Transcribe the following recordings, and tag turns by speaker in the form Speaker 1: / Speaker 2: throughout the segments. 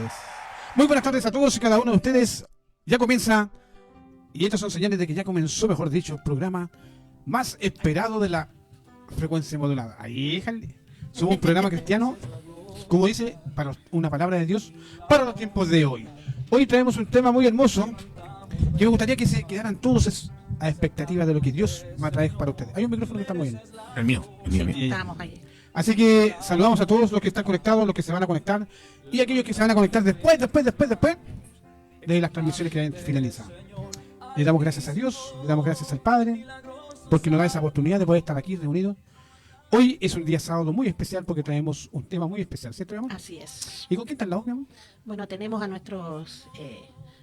Speaker 1: tardes. Muy buenas tardes a todos y cada uno de ustedes. Ya comienza, y estas son señales de que ya comenzó, mejor dicho, el programa más esperado de la frecuencia modulada. Ahí, jale. Somos un programa cristiano, como dice, para una palabra de Dios, para los tiempos de hoy. Hoy traemos un tema muy hermoso, que me gustaría que se quedaran todos a expectativa de lo que Dios va a traer para ustedes. Hay un micrófono que está moviendo.
Speaker 2: El mío.
Speaker 3: Estamos ahí.
Speaker 1: Así que saludamos a todos los que están conectados, los que se van a conectar y aquellos que se van a conectar después de las transmisiones que finalizan. Le damos gracias a Dios, le damos gracias al Padre, porque nos da esa oportunidad de poder estar aquí reunidos. Hoy es un día sábado muy especial porque traemos un tema muy especial, ¿cierto, mi amor?
Speaker 3: Así es.
Speaker 1: ¿Y con quién está al lado, mi amor?
Speaker 3: Bueno, tenemos a nuestros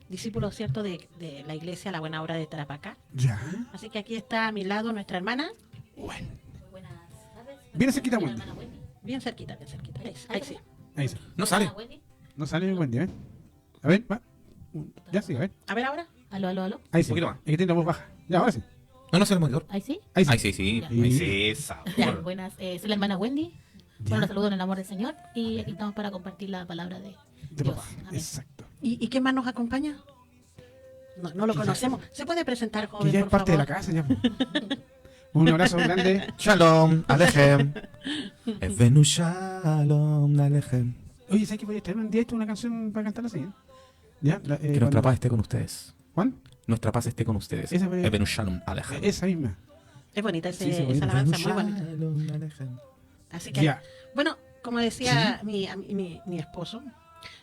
Speaker 3: discípulos, ¿cierto?, de la iglesia La Buena Obra de Tarapacá.
Speaker 1: Ya.
Speaker 3: Así que aquí está a mi lado nuestra hermana.
Speaker 1: Bueno.
Speaker 4: Buenas tardes.
Speaker 1: Viene cerquita, Wendy.
Speaker 4: Hermana Wendy.
Speaker 3: Bien cerquita, bien cerquita. Ahí sí.
Speaker 1: Ahí sí.
Speaker 2: No sale.
Speaker 4: Hola, Wendy.
Speaker 1: No sale Wendy, ¿eh? A ver, va. Ya sí, a ver.
Speaker 3: A ver ahora.
Speaker 4: Aló, aló, aló.
Speaker 1: Ahí sí.
Speaker 2: Un poquito más.
Speaker 1: Es que tiene la voz baja. Ya, ahora sí.
Speaker 2: No sale el monitor.
Speaker 4: ¿Ahí sí?
Speaker 1: Ahí sí.
Speaker 2: Ay, sí, sí.
Speaker 4: Ya.
Speaker 2: Ay, sí,
Speaker 4: Ya,
Speaker 2: sabor.
Speaker 4: buenas. Soy la hermana Wendy.
Speaker 1: Ya.
Speaker 4: Bueno, los saludo en el amor del Señor. Y aquí estamos para compartir la palabra de
Speaker 1: De
Speaker 4: Dios.
Speaker 1: papá.
Speaker 4: Amén.
Speaker 1: Exacto.
Speaker 3: ¿Y quién más nos acompaña? No lo conocemos. ¿Se puede presentar,
Speaker 1: Que
Speaker 3: joven,
Speaker 1: ya es
Speaker 3: por
Speaker 1: parte de la
Speaker 3: favor?
Speaker 1: casa, ya. Un abrazo grande.
Speaker 2: Shalom, Alechem. Evenu Shalom, Alechem.
Speaker 1: Oye, ¿sabes que podrías traer un día esto una canción para cantarla así? ¿Ya?
Speaker 2: Que nuestra paz esté con ustedes.
Speaker 1: ¿Juan?
Speaker 2: Nuestra paz esté con ustedes.
Speaker 1: Esa fue-
Speaker 2: Evenu Shalom, Alechem.
Speaker 1: Esa misma.
Speaker 3: Es bonita
Speaker 1: Sí, sí, bonita.
Speaker 3: esa alabanza, muy bonita.
Speaker 2: Shalom, Alechem.
Speaker 3: Así que,
Speaker 1: Ya.
Speaker 3: bueno, como decía mi esposo,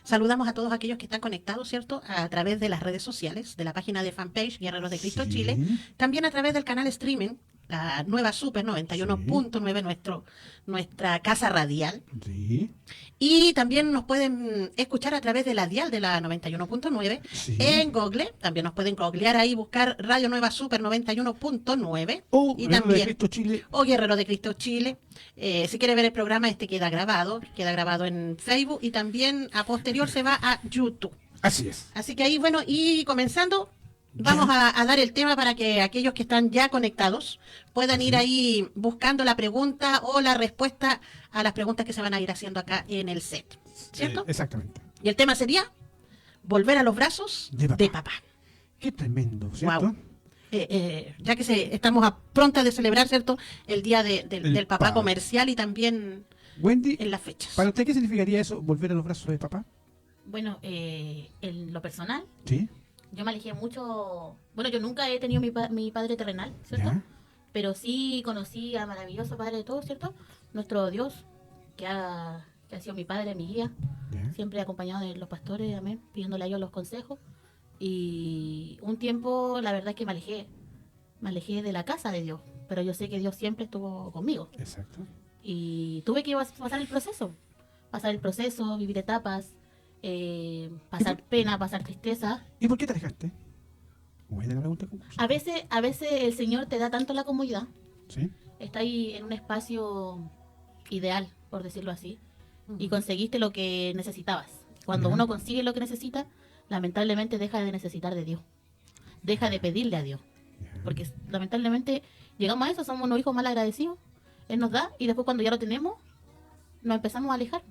Speaker 3: saludamos a todos aquellos que están conectados, ¿cierto?, a través de las redes sociales, de la página de fanpage Guerreros de Cristo
Speaker 1: Sí.
Speaker 3: Chile, también a través del canal streaming, la nueva Super 91.9, nuestra casa radial,
Speaker 1: Sí.
Speaker 3: y también nos pueden escuchar a través de la dial de la 91.9
Speaker 1: Sí.
Speaker 3: en Google, también nos pueden googlear ahí, buscar Radio Nueva Super 91.9
Speaker 1: O
Speaker 3: y
Speaker 1: Guerrero de
Speaker 3: también
Speaker 1: Cristo Chile.
Speaker 3: o Guerrero de Cristo Chile. Si quiere ver el programa, queda grabado en Facebook y también a posterior se va a YouTube.
Speaker 1: Así es.
Speaker 3: Así que ahí, bueno, y comenzando, vamos a dar el tema para que aquellos que están ya conectados puedan ir ahí buscando la pregunta o la respuesta a las preguntas que se van a ir haciendo acá en el set, ¿cierto?
Speaker 1: Exactamente.
Speaker 3: Y el tema sería volver a los brazos
Speaker 1: De papá.
Speaker 3: de papá.
Speaker 1: Qué tremendo, ¿cierto?
Speaker 3: Guau. Ya que estamos a pronta de celebrar, ¿cierto?, el día del papá
Speaker 1: papá.
Speaker 3: comercial y también
Speaker 1: Wendy,
Speaker 3: en las fechas.
Speaker 1: ¿para usted qué significaría eso, volver a los brazos de papá?
Speaker 4: Bueno, en lo personal,
Speaker 1: Sí.
Speaker 4: yo me alejé mucho. Bueno, yo nunca he tenido mi padre terrenal, ¿cierto?
Speaker 1: Ya.
Speaker 4: Pero sí conocí al maravilloso Padre de todos, ¿cierto? Nuestro Dios, que ha sido mi padre, mi guía.
Speaker 1: Ya.
Speaker 4: Siempre acompañado de los pastores, amén, pidiéndole a ellos los consejos. Y un tiempo, la verdad es que me alejé de la casa de Dios, pero yo sé que Dios siempre estuvo conmigo.
Speaker 1: Exacto.
Speaker 4: Y tuve que pasar el proceso, vivir etapas, pasar pena, pasar tristeza.
Speaker 1: ¿Y por qué te alejaste? Buena la pregunta.
Speaker 4: A veces el Señor te da tanto la comodidad,
Speaker 1: Sí.
Speaker 4: está ahí en un espacio ideal, por decirlo así, y conseguiste lo que necesitabas. Cuando
Speaker 1: Ya.
Speaker 4: uno consigue lo que necesita, lamentablemente deja de necesitar de Dios, deja de pedirle a Dios,
Speaker 1: Ya.
Speaker 4: porque lamentablemente llegamos a eso, somos unos hijos mal agradecidos, Él nos da y después cuando ya lo tenemos, nos empezamos a alejar.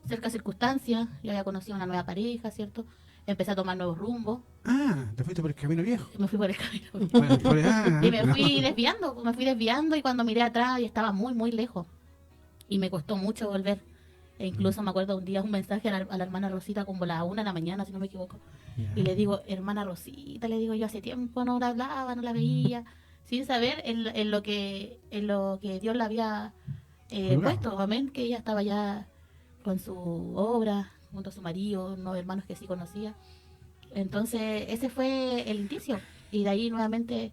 Speaker 4: Cerca circunstancias, yo había conocido una nueva pareja, ¿cierto? Empecé a tomar nuevos rumbos,
Speaker 1: Ah, te fuiste por el camino viejo.
Speaker 4: me fui por el camino.
Speaker 1: Bueno,
Speaker 4: Y me fui desviando y cuando miré atrás y estaba muy, muy lejos. Y me costó mucho volver. E incluso me acuerdo un día un mensaje a la hermana Rosita como a la 1 de la mañana, si no me equivoco.
Speaker 1: Ya.
Speaker 4: Y le digo, hermana Rosita, le digo, yo hace tiempo no la hablaba, no la veía, sin saber en lo que Dios la había
Speaker 1: Colgado.
Speaker 4: puesto, amén, que ella estaba ya con su obra, junto a su marido, unos hermanos que sí conocía. Entonces, ese fue el inicio. Y de ahí nuevamente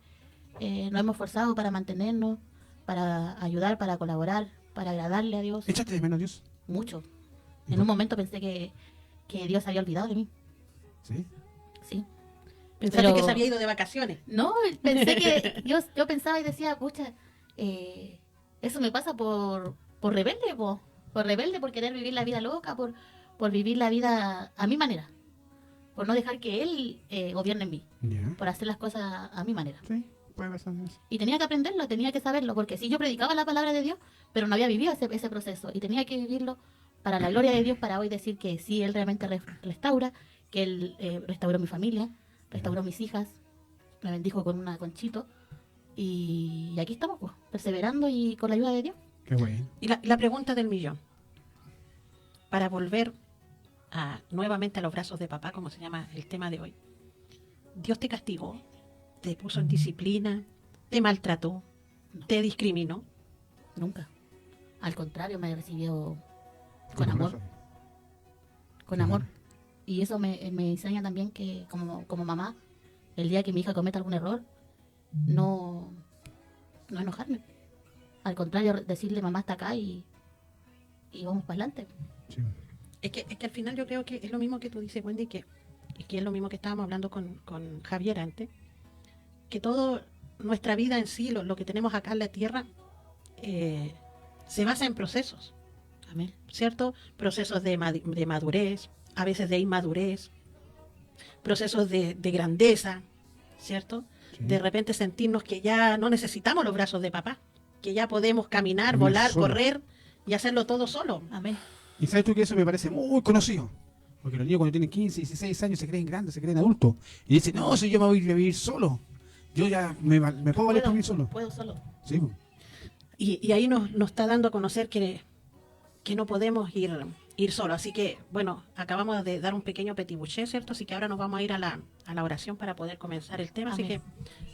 Speaker 4: nos hemos esforzado para mantenernos, para ayudar, para colaborar, para agradarle a Dios.
Speaker 1: ¿Echaste de menos a Dios?
Speaker 4: Mucho.
Speaker 1: ¿Y
Speaker 4: En
Speaker 1: por-
Speaker 4: un momento pensé que Dios había olvidado de mí.
Speaker 1: Sí.
Speaker 4: Sí.
Speaker 3: Pensaste
Speaker 4: Pero-
Speaker 3: que se había ido de vacaciones.
Speaker 4: No, pensé que yo pensaba y decía, pucha, eso me pasa por rebelde, por rebelde, por querer vivir la vida loca, por vivir la vida a mi manera, por no dejar que Él gobierne en mí,
Speaker 1: Ya.
Speaker 4: por hacer las cosas a mi manera.
Speaker 1: Sí, puede pasar eso.
Speaker 4: Y tenía que aprenderlo, tenía que saberlo, porque sí, yo predicaba la palabra de Dios, pero no había vivido ese proceso y tenía que vivirlo para la gloria de Dios, para hoy decir que sí, Él realmente restaura, que Él restauró mi familia, restauró mis hijas, me bendijo con una conchito. Y aquí estamos, pues, perseverando y con la ayuda de Dios.
Speaker 1: Qué bueno.
Speaker 3: Y la pregunta del millón. Para volver nuevamente a los brazos de papá, como se llama el tema de hoy. ¿Dios te castigó? ¿Te puso en disciplina? ¿Te maltrató? ¿Te discriminó?
Speaker 4: Nunca. Al contrario, me recibió con amor. Con amor. Y eso me enseña también que como mamá, el día que mi hija cometa algún error, no enojarme. Al contrario, decirle mamá está acá y vamos para adelante.
Speaker 1: Sí.
Speaker 3: Es que al final yo creo que es lo mismo que tú dices, Wendy, que es lo mismo que estábamos hablando con Javier antes, que toda nuestra vida en sí, lo que tenemos acá en la tierra, se basa en procesos.
Speaker 4: Amén.
Speaker 3: ¿Cierto? Procesos de madurez, a veces de inmadurez, procesos de grandeza, ¿cierto?
Speaker 1: Sí.
Speaker 3: De repente sentirnos que ya no necesitamos los brazos de papá, que ya podemos caminar,
Speaker 1: Caminar
Speaker 3: volar,
Speaker 1: solo.
Speaker 3: correr y hacerlo todo solo.
Speaker 4: Amén.
Speaker 1: Y sabes tú que eso me parece muy conocido. Porque los niños cuando tienen 15, 16 años se creen grandes, se creen adultos. Y dicen, no, si yo me voy a vivir solo. Yo ya me puedo valer por mí solo.
Speaker 4: Puedo solo.
Speaker 1: Sí, pues.
Speaker 3: Y ahí nos está dando a conocer que no podemos ir solo. Así que, bueno, acabamos de dar un pequeño petit bouché, ¿cierto? Así que ahora nos vamos a ir a la oración para poder comenzar el tema.
Speaker 4: Amén.
Speaker 3: Así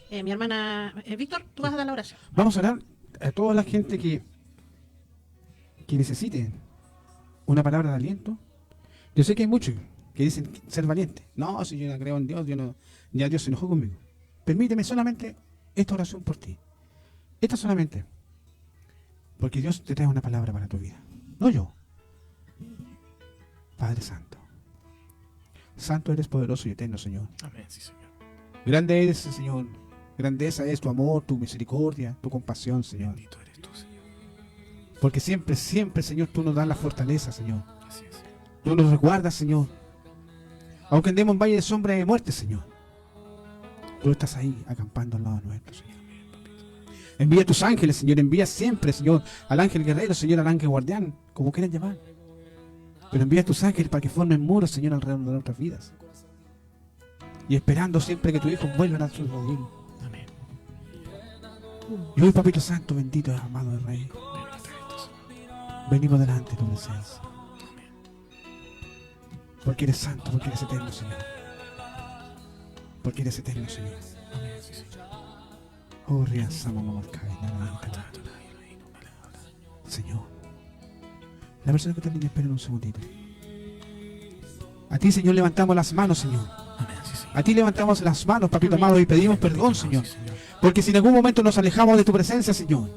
Speaker 3: que, mi hermana Víctor, tú vas a dar la oración.
Speaker 1: Vamos a orar a toda la gente que necesite una palabra de aliento. Yo sé que hay muchos que dicen ser valientes. No, si yo no creo en Dios, ya Dios se enojó conmigo. Permíteme solamente esta oración por ti. Esta solamente. Porque Dios te trae una palabra para tu vida. No yo. Padre Santo. Santo eres, poderoso y eterno, Señor.
Speaker 2: Amén, sí, Señor.
Speaker 1: Grande eres, Señor. Grandeza es tu amor, tu misericordia, tu compasión, Señor.
Speaker 2: Bendito eres tú, Señor.
Speaker 1: Porque siempre, siempre, Señor, tú nos das la fortaleza, Señor.
Speaker 2: Así es.
Speaker 1: Tú nos resguardas, Señor. Aunque andemos en valle de sombra y de muerte, Señor. Tú estás ahí, acampando al lado nuestro, Señor. Envía tus ángeles, Señor. Envía siempre, Señor, al ángel guerrero, Señor, al ángel guardián, como quieran llamar. Pero envía tus ángeles para que formen muros, Señor, alrededor de nuestras vidas. Y esperando siempre que tus hijos vuelvan a su rodillo.
Speaker 2: Amén.
Speaker 1: Y hoy, Papito Santo, bendito, amado del Rey,
Speaker 2: Bendito eres tú, Señor.
Speaker 1: venimos delante de tu presencia. Porque eres santo, porque eres eterno, Señor. Porque eres eterno, Señor.
Speaker 2: Amén, sí, Señor.
Speaker 1: Oh, Riazama, mamá, Señor. La persona que está en línea, esperen un segundito. A ti, Señor, levantamos las manos, Señor.
Speaker 2: Amén, sí, Señor.
Speaker 1: A ti levantamos las manos, Papito
Speaker 3: Amén.
Speaker 1: amado, y pedimos perdón,
Speaker 2: Sí,
Speaker 1: Señor.
Speaker 2: Señor.
Speaker 1: Porque si en algún momento nos alejamos de tu presencia, Señor,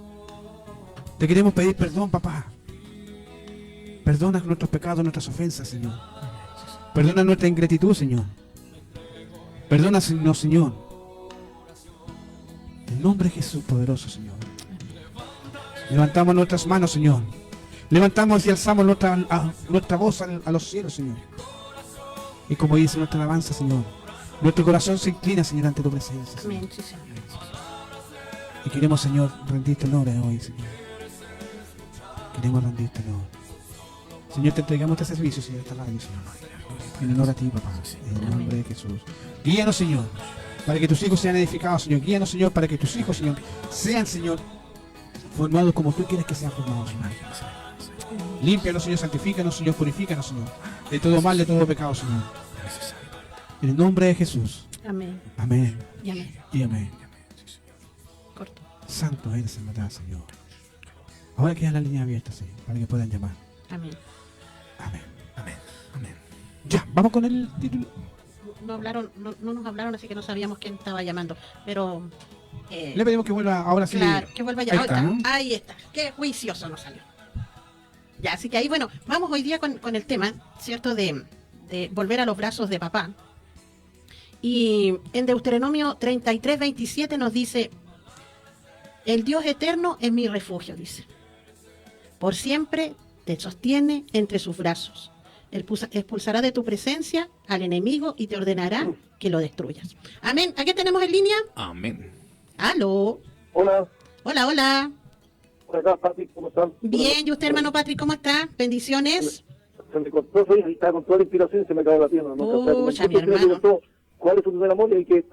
Speaker 1: te queremos pedir perdón, papá. Perdona nuestros pecados, nuestras ofensas, Señor. Perdona nuestra ingratitud, Señor. Perdónanos, Señor. En nombre de Jesús poderoso, Señor. Levantamos nuestras manos, Señor. Levantamos y alzamos nuestra voz a los cielos, Señor. Y como dice nuestra alabanza, Señor, nuestro corazón se inclina, Señor, ante tu presencia, Señor.
Speaker 3: Amén, sí, Señor.
Speaker 1: Y queremos, Señor, rendirte honor hoy, Señor. Queremos rendirte honor. Señor, te entregamos este servicio, Señor, esta radio, Señor. En honor a ti, papá. En el nombre de Jesús. Guíanos, Señor, para que tus hijos sean edificados, Señor. Guíanos, Señor, para que tus hijos, Señor, sean, Señor, formados como tú quieres que sean formados, Señor. Límpianos, Señor, santifícanos, Señor, purifícanos, Señor. De todo mal, de todo pecado, Señor. En el nombre de Jesús.
Speaker 3: Amén.
Speaker 1: Amén
Speaker 3: Y amén.
Speaker 1: y amén.
Speaker 3: Corto.
Speaker 1: Santo eres en verdad, Señor. Ahora queda la línea abierta, Señor, para que puedan llamar.
Speaker 3: Amén.
Speaker 1: Amén.
Speaker 2: Amén. Amén.
Speaker 1: Ya, vamos con el título.
Speaker 3: No nos hablaron, así que no sabíamos quién estaba llamando. Pero.
Speaker 1: Le pedimos que vuelva ahora sí.
Speaker 3: Claro, que vuelva ya.
Speaker 1: Ahí está, ¿no?
Speaker 3: Ahí está. Qué juicioso nos salió. Ya, así que ahí, bueno, vamos hoy día con el tema, ¿cierto? De volver a los brazos de papá. Y en Deuteronomio 33:27 nos dice: el Dios eterno es mi refugio, dice. Por siempre te sostiene entre sus brazos. Él expulsará de tu presencia al enemigo y te ordenará que lo destruyas. Amén. ¿A qué tenemos en línea?
Speaker 2: Amén.
Speaker 3: Aló.
Speaker 5: Hola,
Speaker 3: Hola, hola.
Speaker 5: por acá, Patrick, ¿cómo están?
Speaker 3: Bien, ¿y usted, hermano Patrick, cómo está? Bendiciones.
Speaker 5: Se me cortó, soy, estaba con toda la inspiración y se me acabó la pierna.
Speaker 3: Pucha, mi hermano.
Speaker 5: ¿Cuál es tu primer amor? Y que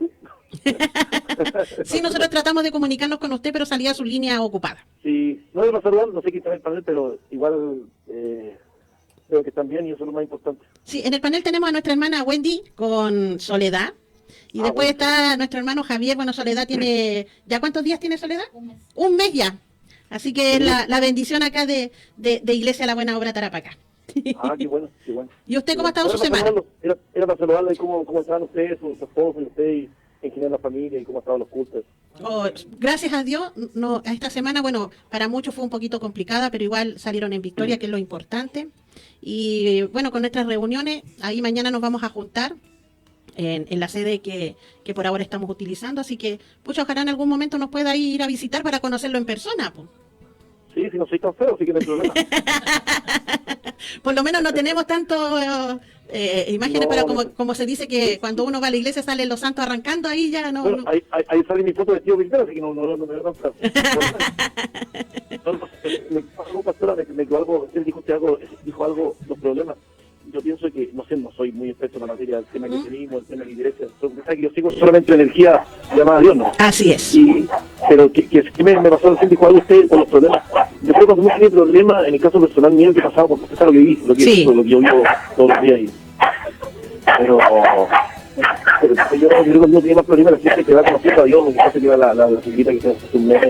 Speaker 3: Sí, nosotros tratamos de comunicarnos con usted, pero salía su línea ocupada.
Speaker 5: sí, no debo saludar, no sé quién está en el panel, pero igual creo que están bien y eso es lo más importante.
Speaker 3: Sí, en el panel tenemos a nuestra hermana Wendy con Soledad. Y después
Speaker 5: bueno.
Speaker 3: está nuestro hermano Javier. Bueno, Soledad tiene... ¿Ya cuántos días tiene Soledad? Un mes ya. Así que es la bendición acá de Iglesia La Buena Obra Tarapacá.
Speaker 5: Ah, qué bueno, qué bueno.
Speaker 3: ¿Y usted cómo ha estado
Speaker 5: Era
Speaker 3: su
Speaker 5: para
Speaker 3: semana?
Speaker 5: saludarlo, Era para saludarle cómo estaban ustedes, su esposo y usted, y en general la familia, y cómo estaban los cultos.
Speaker 3: Oh, gracias a Dios, no, esta semana, bueno, para muchos fue un poquito complicada, pero igual salieron en victoria, que es lo importante. Y bueno, con nuestras reuniones, ahí mañana nos vamos a juntar en la sede que por ahora estamos utilizando, así que, pucha, ojalá en algún momento nos pueda ir a visitar para conocerlo en persona. Po.
Speaker 5: Sí, si no soy tan feo, sí que no hay problema.
Speaker 3: Por lo menos no tenemos tanto imágenes,
Speaker 5: No,
Speaker 3: pero
Speaker 5: no.
Speaker 3: como se dice que cuando uno va a la iglesia salen los santos arrancando, ahí ya no...
Speaker 5: Bueno,
Speaker 3: no.
Speaker 5: ahí sale mi foto de tío militar, así que no me veo tan feo. Me pasó, pastora, me quedó algo, él dijo algo, los problemas. Yo pienso que, no sé, no soy muy experto en la materia del tema que tenemos, el tema de la iglesia, que yo sigo solamente la energía llamada a Dios, ¿no?
Speaker 3: Así es.
Speaker 5: Pero que me pasó recién, dijo algo usted con los problemas. Yo creo que cuando uno tiene problemas, en el caso personal mío, que pasaba, porque eso es lo que vi, lo que
Speaker 3: Sí.
Speaker 5: yo vivo todos los días. Pero yo creo que uno tiene más problemas, la gente que va conociendo a Dios, la gente que va a la chiquita que se hace un mes.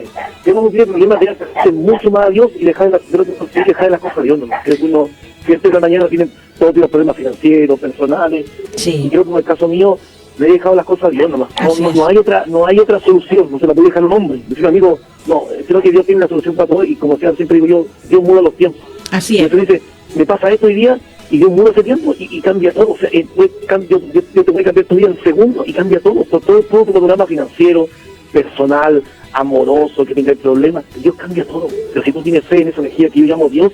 Speaker 5: Yo no tiene problemas de hacer mucho más a Dios y dejar de las cosas a Dios, ¿no? Creo que uno, siempre de la mañana tiene todo tipo de problemas financieros, personales.
Speaker 3: Sí.
Speaker 5: Y creo que en el caso mío, le he dejado las cosas a Dios nomás.
Speaker 3: Así es.
Speaker 5: No hay otra solución, no se la puede dejar a un hombre. Decir, amigo, no, creo que Dios tiene una solución para todo y como siempre digo yo, Dios muda los tiempos.
Speaker 3: Así
Speaker 5: Y
Speaker 3: es.
Speaker 5: entonces dice, me pasa esto hoy día y Dios muda ese tiempo y cambia todo. O sea, yo te voy a cambiar tu vida en segundo y cambia todo tu panorama financiero, personal, amoroso, que tenga problemas. Dios cambia todo. Pero si tú tienes fe en esa energía que yo llamo Dios,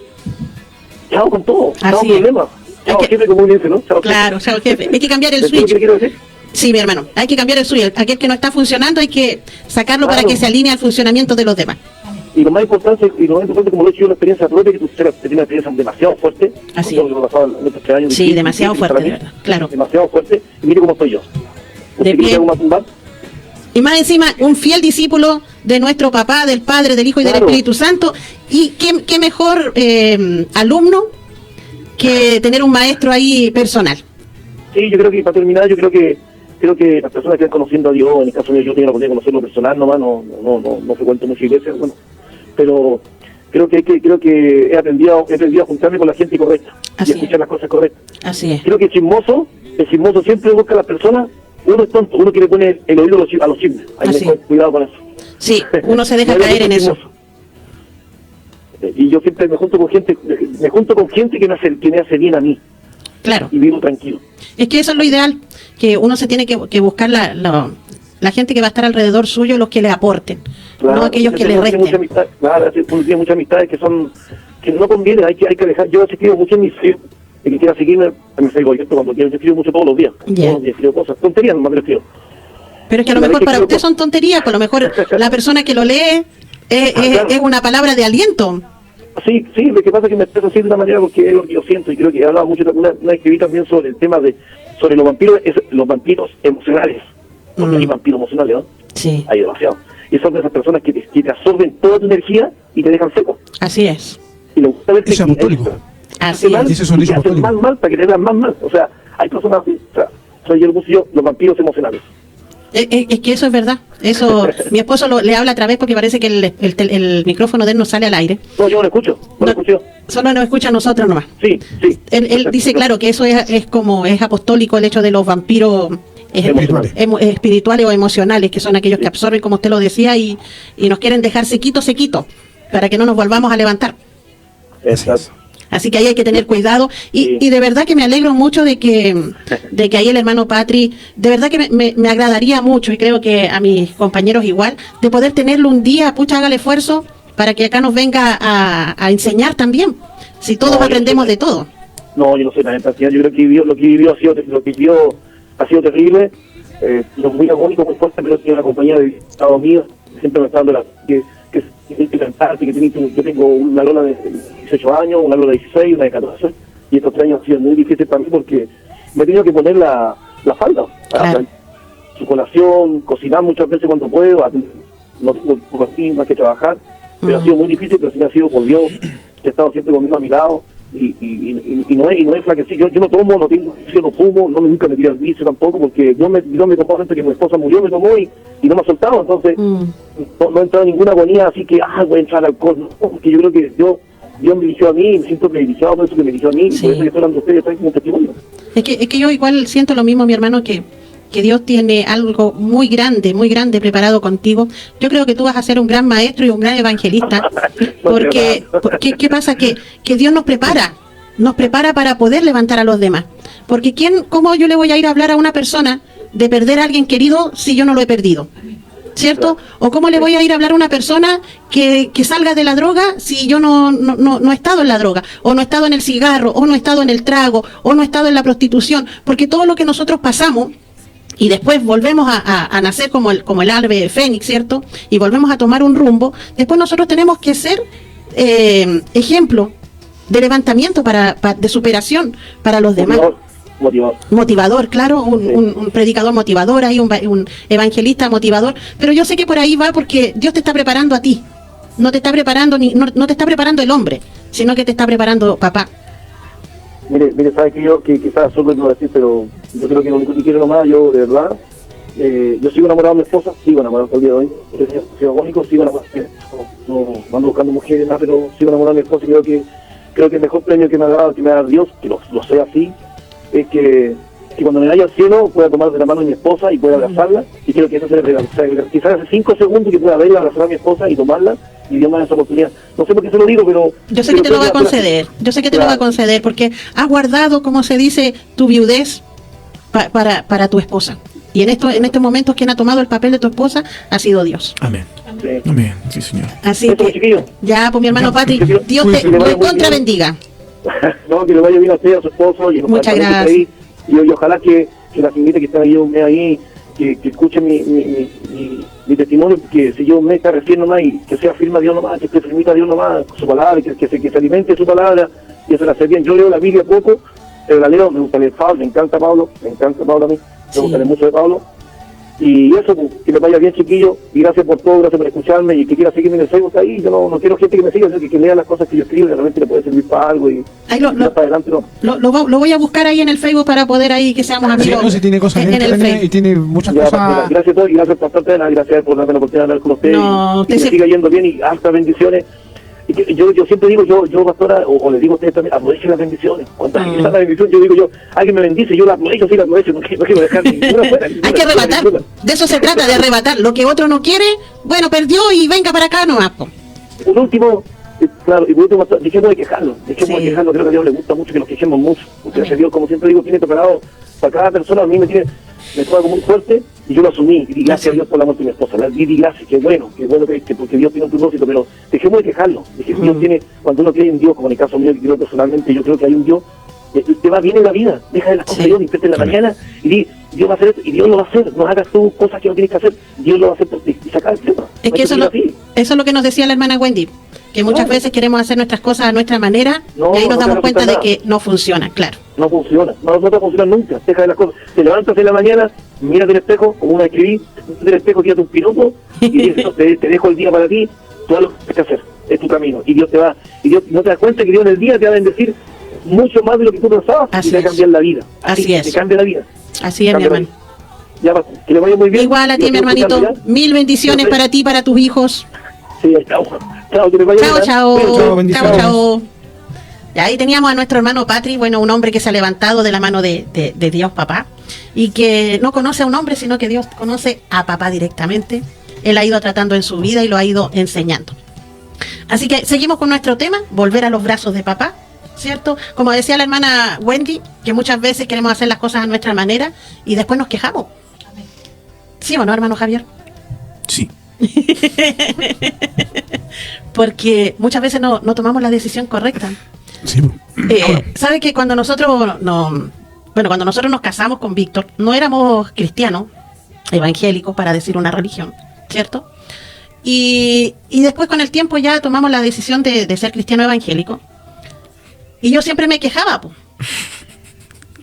Speaker 5: chao con todo, chao
Speaker 3: Así es.
Speaker 5: problemas. Chao
Speaker 3: que-
Speaker 5: jefe, como uno dice, ¿no? Chao jefe.
Speaker 3: Claro, chao, jefe. Hay que cambiar el
Speaker 5: ¿Entiendes lo que
Speaker 3: switch.
Speaker 5: quiero decir?
Speaker 3: Sí, mi hermano, hay que cambiar el switch. Aquel que no está funcionando hay que sacarlo para
Speaker 5: Claro.
Speaker 3: que se alinee al funcionamiento de los demás.
Speaker 5: Y lo más importante, como lo he hecho yo, la experiencia propia, que tú tienes una experiencia demasiado fuerte.
Speaker 3: Así
Speaker 5: con todo lo que me ha pasado en estos 3 años.
Speaker 3: Sí,
Speaker 5: difíciles,
Speaker 3: demasiado
Speaker 5: difíciles
Speaker 3: fuerte,
Speaker 5: para
Speaker 3: de
Speaker 5: mí.
Speaker 3: verdad, claro.
Speaker 5: Demasiado fuerte. Y mire cómo estoy yo.
Speaker 3: De
Speaker 5: ¿Usted
Speaker 3: pie.
Speaker 5: quiere algo más tumbar?
Speaker 3: Y más encima, un fiel discípulo de nuestro papá, del Padre, del Hijo y del
Speaker 5: Claro.
Speaker 3: Espíritu Santo. Y qué mejor alumno que tener un maestro ahí personal.
Speaker 5: Sí, yo creo que para terminar, creo que las personas que están conociendo a Dios, en el caso mío yo tengo la oportunidad de conocerlo personal nomás, no frecuento mucha iglesia, bueno, pero creo que he aprendido a juntarme con la gente correcta
Speaker 3: Así
Speaker 5: y a escuchar las cosas correctas.
Speaker 3: Así es.
Speaker 5: Creo que el chismoso siempre busca a las personas, uno es tonto, uno quiere poner el oído a los chismes. Hay
Speaker 3: Así
Speaker 5: que tener cuidado con eso.
Speaker 3: Sí, uno se deja
Speaker 5: No hay
Speaker 3: caer en
Speaker 5: que ser
Speaker 3: eso.
Speaker 5: chismoso. Y yo siempre me junto con gente que me hace bien a mí
Speaker 3: Claro.
Speaker 5: y vivo tranquilo.
Speaker 3: Es que eso es lo ideal, que uno se tiene que buscar la gente que va a estar alrededor suyo, los que le aporten, no aquellos que le
Speaker 5: uno tiene
Speaker 3: resten.
Speaker 5: mucha amistad, claro, uno tiene muchas amistades que no conviene, hay que dejar. Yo escribo mucho en mi Facebook, el que quiera seguirme, me sigo abierto cuando quiero. Yo escribo mucho todos los días,
Speaker 3: Ya.
Speaker 5: todos los días escribo cosas, tonterías nomás me escribo.
Speaker 3: Pero es que a lo
Speaker 5: La
Speaker 3: mejor
Speaker 5: vez que
Speaker 3: para
Speaker 5: creo
Speaker 3: usted
Speaker 5: que-
Speaker 3: son tonterías, por lo mejor la persona que lo lee
Speaker 5: claro.
Speaker 3: es una palabra de aliento.
Speaker 5: Sí, lo que pasa es que me expreso así de una manera porque es lo que yo siento y creo que he hablado mucho, una escribí también sobre el tema sobre los vampiros emocionales, porque hay vampiros emocionales, ¿no?
Speaker 3: Sí,
Speaker 5: Hay demasiados. Y son de esas personas que te absorben toda tu energía y te dejan seco.
Speaker 3: así es.
Speaker 5: Y lo gusta verte
Speaker 1: Eso es apostólico.
Speaker 3: Así
Speaker 5: mal,
Speaker 3: es.
Speaker 1: Ese es un
Speaker 5: y
Speaker 1: dicho
Speaker 5: te hacen
Speaker 1: apostólico.
Speaker 5: mal para que te vean más mal. O sea, hay personas así. O sea, soy yo, los vampiros emocionales.
Speaker 3: Es que eso es verdad. Eso, mi esposo le habla a través porque parece que el micrófono de él no sale al aire.
Speaker 5: No, yo no lo escucho. No lo escucho.
Speaker 3: Solo nos escucha a nosotros nomás.
Speaker 5: Sí.
Speaker 3: Él dice, claro, que eso es como es apostólico el hecho de los vampiros
Speaker 5: Emocionales.
Speaker 3: espirituales o emocionales, que son aquellos que absorben, como usted lo decía, y nos quieren dejar sequito, para que no nos volvamos a levantar.
Speaker 5: Exacto.
Speaker 3: Así que ahí hay que tener cuidado
Speaker 5: Sí.
Speaker 3: y de verdad que me alegro mucho de que ahí el hermano Patri, de verdad que me agradaría mucho y creo que a mis compañeros igual, de poder tenerlo un día, pucha, haga el esfuerzo para que acá nos venga a enseñar también, si todos
Speaker 5: No, yo
Speaker 3: aprendemos
Speaker 5: sé.
Speaker 3: de todo.
Speaker 5: No, yo no sé la neta. Yo creo que lo que vivió ha sido terrible. Lo muy agónico, muy fuerte, pero tiene una compañía de Estados Unidos, siempre me está dando que que levantarte, yo tengo una Lola de 18 años, una Lola de 16, una de 14, y estos 3 años han sido muy difíciles para mí porque me he tenido que poner la falda,
Speaker 3: Claro.
Speaker 5: su colación, cocinar muchas veces cuando puedo, no tengo por aquí más que trabajar, pero ha sido muy difícil, pero sí ha sido por Dios, que he estado siempre conmigo a mi lado, y no es flaquecido. Yo no tomo, no tengo, yo no fumo, nunca me tiré al vicio tampoco, porque Dios me tomó antes que mi esposa murió, me tomó y no me ha soltado, entonces no he entrado en ninguna agonía, así que voy a entrar al alcohol, no, porque yo creo que Dios me eligió a mí, y me siento privilegiado por eso que me eligió a mí,
Speaker 3: Sí.
Speaker 5: por eso que estoy hablando de ustedes, estoy como un testimonio.
Speaker 3: Es que yo igual siento lo mismo, mi hermano, que Dios tiene algo muy grande preparado contigo. Yo creo que tú vas a ser un gran maestro y un gran evangelista, porque ¿qué pasa? Que Dios nos prepara para poder levantar a los demás. Porque ¿cómo yo le voy a ir a hablar a una persona de perder a alguien querido si yo no lo he perdido? ¿Cierto? ¿O cómo le voy a ir a hablar a una persona que salga de la droga si yo no he estado en la droga, o no he estado en el cigarro, o no he estado en el trago, o no he estado en la prostitución? Porque todo lo que nosotros pasamos y después volvemos a nacer como el ave fénix, ¿cierto? Y volvemos a tomar un rumbo. Después nosotros tenemos que ser ejemplo de levantamiento, de superación para los demás. Motivador, claro, un predicador motivador, hay un evangelista motivador, pero yo sé que por ahí va porque Dios te está preparando a ti, no te está preparando no te está preparando el hombre, sino que te está preparando papá.
Speaker 5: Mire, sabe que yo, que quizás solo no decir, pero yo creo que lo único que quiero nomás, yo de verdad, yo sigo enamorado de mi esposa, sigo enamorado hasta el día de hoy, sigo agónico, sigo enamorado, no ando buscando mujeres, nada, pero sigo enamorado de mi esposa, y creo que el mejor premio que me ha dado Dios, que lo sé así, es que cuando me vaya al cielo pueda tomar de la mano de mi esposa y pueda abrazarla, y creo que eso se le regala. O sea, quizás hace 5 segundos que pueda verla, abrazar a mi esposa y tomarla, y Dios me da esa oportunidad. No sé por qué se lo digo, pero...
Speaker 3: Yo sé que te lo va a conceder, porque has guardado, como se dice, tu viudez para tu esposa. Y en estos momentos quien ha tomado el papel de tu esposa ha sido Dios.
Speaker 2: Amén.
Speaker 5: Sí.
Speaker 2: Amén. Sí, señor.
Speaker 3: Así
Speaker 5: Eso,
Speaker 3: que,
Speaker 5: chiquillos.
Speaker 3: ya, pues mi hermano Patrick, Dios
Speaker 5: Cuídate,
Speaker 3: te
Speaker 5: que le vaya muy
Speaker 3: recontra
Speaker 5: bien.
Speaker 3: bendiga.
Speaker 5: No, que le vaya bien a usted, a su esposo, y
Speaker 3: Muchas
Speaker 5: que
Speaker 3: gracias.
Speaker 5: ahí, y ojalá que las invite que están ahí, que escuchen mi testimonio, que si yo me está recién nomás, y que sea firme a Dios nomás, que esté firmita a Dios nomás, con su palabra, que se alimente de su palabra, y eso la hace bien. Yo leo la Biblia poco, pero la leo, me gusta leer Pablo, me encanta Pablo a mí, me gusta leer mucho de Pablo. Y eso, pues, que me vaya bien, chiquillo, y gracias por todo, gracias por escucharme, y que quiera seguirme en el Facebook ahí, yo no quiero gente que me siga, sino que lea las cosas que yo escribo, que realmente le puede servir para algo, y
Speaker 3: Ahí
Speaker 5: más para adelante no.
Speaker 3: lo voy a buscar ahí en el Facebook para poder ahí que seamos
Speaker 1: Sí,
Speaker 3: amigos.
Speaker 1: no, si tiene cosas
Speaker 3: en el
Speaker 1: dentro,
Speaker 3: Facebook.
Speaker 1: y tiene muchas
Speaker 5: Ya,
Speaker 1: cosas.
Speaker 5: gracias a todos, y gracias por gracias por darme la oportunidad de hablar con ustedes,
Speaker 3: No,
Speaker 5: y
Speaker 3: usted
Speaker 5: que
Speaker 3: se-
Speaker 5: siga yendo bien, y hartas bendiciones. Y que yo siempre digo, yo pastora, o le digo a ustedes también, aprovechen las bendiciones. Cuando hay la bendición, yo digo alguien me bendice, yo la aprovecho, no quiero dejar ninguna fuera.
Speaker 3: Hay que arrebatar, de eso se trata, de arrebatar. Lo que otro no quiere, bueno, perdió y venga para acá nomás. Po.
Speaker 5: Por último, claro, y por último, dejemos de quejarnos,
Speaker 3: Sí.
Speaker 5: creo que a Dios le gusta mucho que nos quejemos mucho, porque gracias a Dios, como siempre digo, tiene preparado para cada persona, a mí me fue algo muy fuerte, y yo lo asumí, y di gracias a Dios por la muerte de mi esposa, la di gracias, qué bueno que porque Dios tiene un propósito, pero dejemos de quejarnos, Dios tiene, cuando uno cree en Dios, como en el caso mío, que creo personalmente, yo creo que hay un Dios, te va bien en la vida, deja de las cosas
Speaker 3: Sí.
Speaker 5: de Dios, despierta en la mañana, y di, Dios va a hacer esto, y Dios lo va a hacer, no hagas tú cosas que no tienes que hacer, Dios lo va a hacer por ti, y saca el tema.
Speaker 3: Es que eso es lo que nos decía la hermana Wendy, que muchas
Speaker 5: Claro.
Speaker 3: veces queremos hacer nuestras cosas a nuestra manera,
Speaker 5: No,
Speaker 3: y ahí nos
Speaker 5: no te
Speaker 3: damos cuenta de
Speaker 5: resulta
Speaker 3: que no funciona, claro.
Speaker 5: No funciona, no te funciona nunca, deja de las cosas. Te levantas en la mañana, mírate el espejo, como una escribí, mírate el espejo, tírate un piropo y dices, te dejo el día para ti, todo lo que tienes que hacer, es tu camino. Y Dios te va, y Dios no te das cuenta que Dios en el día te va a bendecir mucho más de lo que tú pensabas,
Speaker 3: Así
Speaker 5: y te va a
Speaker 3: es.
Speaker 5: cambiar la vida.
Speaker 3: Así es.
Speaker 5: Te cambia la vida.
Speaker 3: Así es, mi
Speaker 5: Cambia la
Speaker 3: hermano.
Speaker 5: vida. Ya, que le vaya muy bien.
Speaker 3: Igual a ti,
Speaker 5: Yo
Speaker 3: mi
Speaker 5: sigo
Speaker 3: hermanito.
Speaker 5: escuchando, ¿ya?
Speaker 3: 1000 bendiciones
Speaker 5: Yo sé.
Speaker 3: para ti, para tus hijos.
Speaker 5: Sí, chao, que le vaya
Speaker 3: Chao,
Speaker 5: bien.
Speaker 3: chao.
Speaker 5: Bueno,
Speaker 1: chao, bendiciones.
Speaker 3: Chao. Y ahí teníamos a nuestro hermano Patrick, bueno, un hombre que se ha levantado de la mano de Dios, papá, y que no conoce a un hombre, sino que Dios conoce a papá directamente. Él ha ido tratando en su vida y lo ha ido enseñando. Así que seguimos con nuestro tema, volver a los brazos de papá, ¿cierto? Como decía la hermana Wendy, que muchas veces queremos hacer las cosas a nuestra manera y después nos quejamos. ¿Sí o no, hermano Javier?
Speaker 2: Sí.
Speaker 3: Porque muchas veces no tomamos la decisión correcta.
Speaker 1: Sí,
Speaker 3: ¿Sabe que cuando nosotros cuando nosotros nos casamos con Víctor, no éramos cristianos, evangélicos, para decir una religión, ¿cierto? Y después con el tiempo ya tomamos la decisión de ser cristiano evangélico. Y yo siempre me quejaba, po.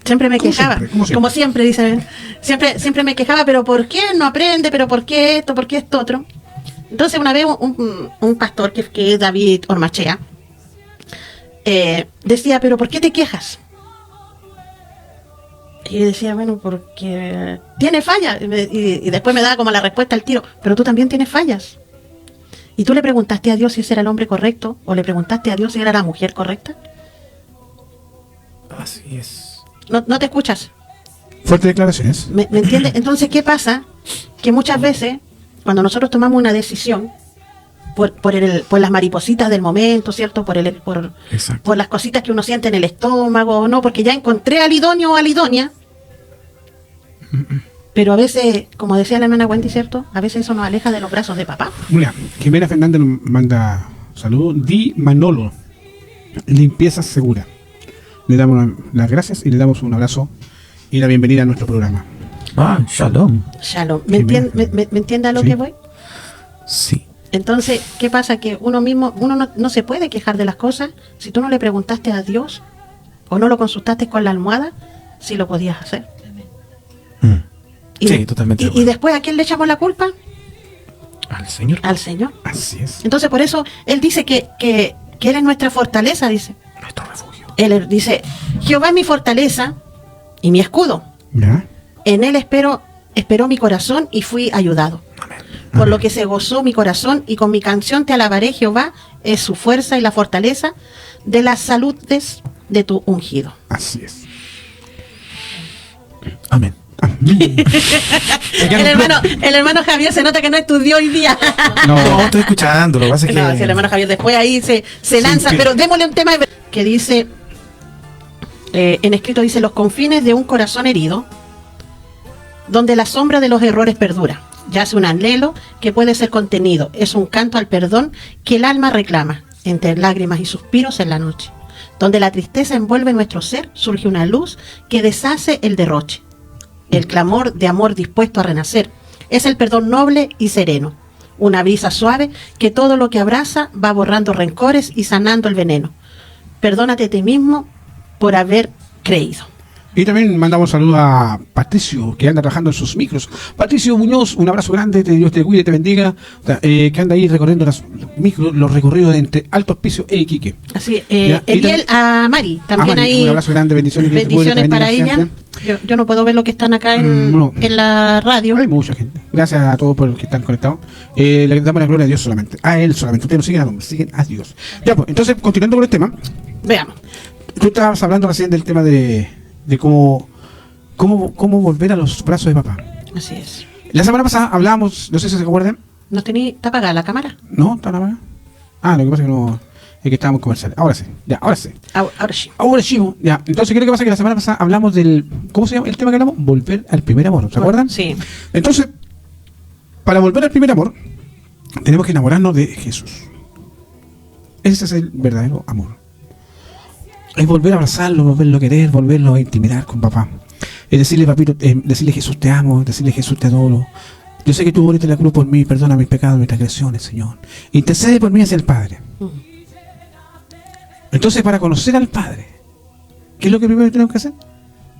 Speaker 3: Siempre me quejaba. Como siempre, dicen. Siempre me quejaba, pero ¿por qué no aprende? ¿Pero por qué esto? ¿Por qué esto otro? Entonces una vez un pastor, que es David Ormachea, decía, ¿pero por qué te quejas? Y yo decía, bueno, porque tiene fallas. Y después me daba como la respuesta al tiro, pero tú también tienes fallas. ¿Y tú le preguntaste a Dios si ese era el hombre correcto? ¿O le preguntaste a Dios si era la mujer correcta?
Speaker 2: Así es.
Speaker 3: No te escuchas.
Speaker 1: Fuertes declaraciones.
Speaker 3: ¿Me entiendes? Entonces, ¿qué pasa? Que muchas veces, cuando nosotros tomamos una decisión, por las maripositas del momento, ¿cierto? Por las cositas que uno siente en el estómago, ¿no? Porque ya encontré al idóneo o a la idónea. Pero a veces, como decía la hermana Wendy, ¿cierto? A veces eso nos aleja de los brazos de papá.
Speaker 1: Mira, Jimena Fernández nos manda saludos. Di Manolo, limpieza segura. Le damos las gracias y le damos un abrazo y la bienvenida a nuestro programa.
Speaker 2: Shalom.
Speaker 3: Shalom. ¿Me entiende a lo que voy?
Speaker 2: Sí.
Speaker 3: Entonces, ¿qué pasa? Que uno no se puede quejar de las cosas. Si tú no le preguntaste a Dios o no lo consultaste con la almohada, sí lo podías hacer.
Speaker 2: Sí, totalmente.
Speaker 3: Y después, ¿a quién le echamos la culpa?
Speaker 2: Al Señor.
Speaker 3: Al Señor.
Speaker 1: Así es.
Speaker 3: Entonces, por eso, Él dice que Él es nuestra fortaleza, dice.
Speaker 2: Nuestro refugio.
Speaker 3: Él dice, Jehová es mi fortaleza y mi escudo.
Speaker 1: ¿Ya?
Speaker 3: En Él esperó mi corazón y fui ayudado.
Speaker 2: Amén.
Speaker 3: Por lo que se gozó mi corazón y con mi canción te alabaré, Jehová, es su fuerza y la fortaleza de las saludes de tu ungido.
Speaker 1: Así es.
Speaker 2: Amén.
Speaker 3: El hermano Javier se nota que no estudió hoy día.
Speaker 2: No, estoy escuchando. Lo que pasa es que.
Speaker 3: No, si el hermano Javier después ahí se lanza, pero démosle un tema que dice, en escrito dice, los confines de un corazón herido, donde la sombra de los errores perdura. Yace un anhelo que puede ser contenido. Es un canto al perdón que el alma reclama, entre lágrimas y suspiros en la noche. Donde la tristeza envuelve nuestro ser, surge una luz que deshace el derroche. El clamor de amor dispuesto a renacer. Es el perdón noble y sereno. Una brisa suave que todo lo que abraza va borrando rencores y sanando el veneno. Perdónate a ti mismo por haber creído.
Speaker 1: Y también mandamos saludos a Patricio, que anda trabajando en sus micros. Patricio Muñoz, un abrazo grande, Dios te cuide y te bendiga, que anda ahí recorriendo los micros, los recorridos entre Alto Hospicio e Iquique.
Speaker 3: Así, Eliel a Mari, también
Speaker 1: Mari,
Speaker 3: ahí.
Speaker 1: un abrazo grande, bendiciones.
Speaker 3: Bendiciones para ella. Yo no puedo ver lo que están acá en la radio.
Speaker 1: Hay mucha gente. Gracias a todos por los que están conectados. Le damos la gloria a Dios solamente. A Él solamente. Ustedes no siguen a nombre, siguen a Dios. Ya, pues, entonces, continuando con el tema.
Speaker 3: Veamos.
Speaker 1: Tú estabas hablando recién del tema de cómo volver a los brazos de papá.
Speaker 3: Así es.
Speaker 1: La semana pasada hablábamos, no sé si se acuerdan.
Speaker 3: ¿No está apagada la cámara?
Speaker 1: ¿No? ¿Está apagada? Ah, lo que pasa es que no, es que estábamos comerciales. Ahora sí, ya, ahora sí.
Speaker 3: Ahora sí.
Speaker 1: Ahora sí, ya. Entonces, ¿qué es lo que pasa? Que la semana pasada hablamos del, ¿cómo se llama el tema que hablamos? Volver al primer amor, ¿se acuerdan?
Speaker 3: Sí.
Speaker 1: Entonces, para volver al primer amor, tenemos que enamorarnos de Jesús. Ese es el verdadero amor. Es volver a abrazarlo, volverlo a querer, volverlo a intimidar con papá. Es decirle, papito, decirle Jesús te amo, decirle Jesús te adoro. Yo sé que tú moriste en la cruz por mí, perdona mis pecados, mis transgresiones, Señor. Intercede por mí hacia el Padre. Entonces, para conocer al Padre, ¿qué es lo que primero tenemos que hacer?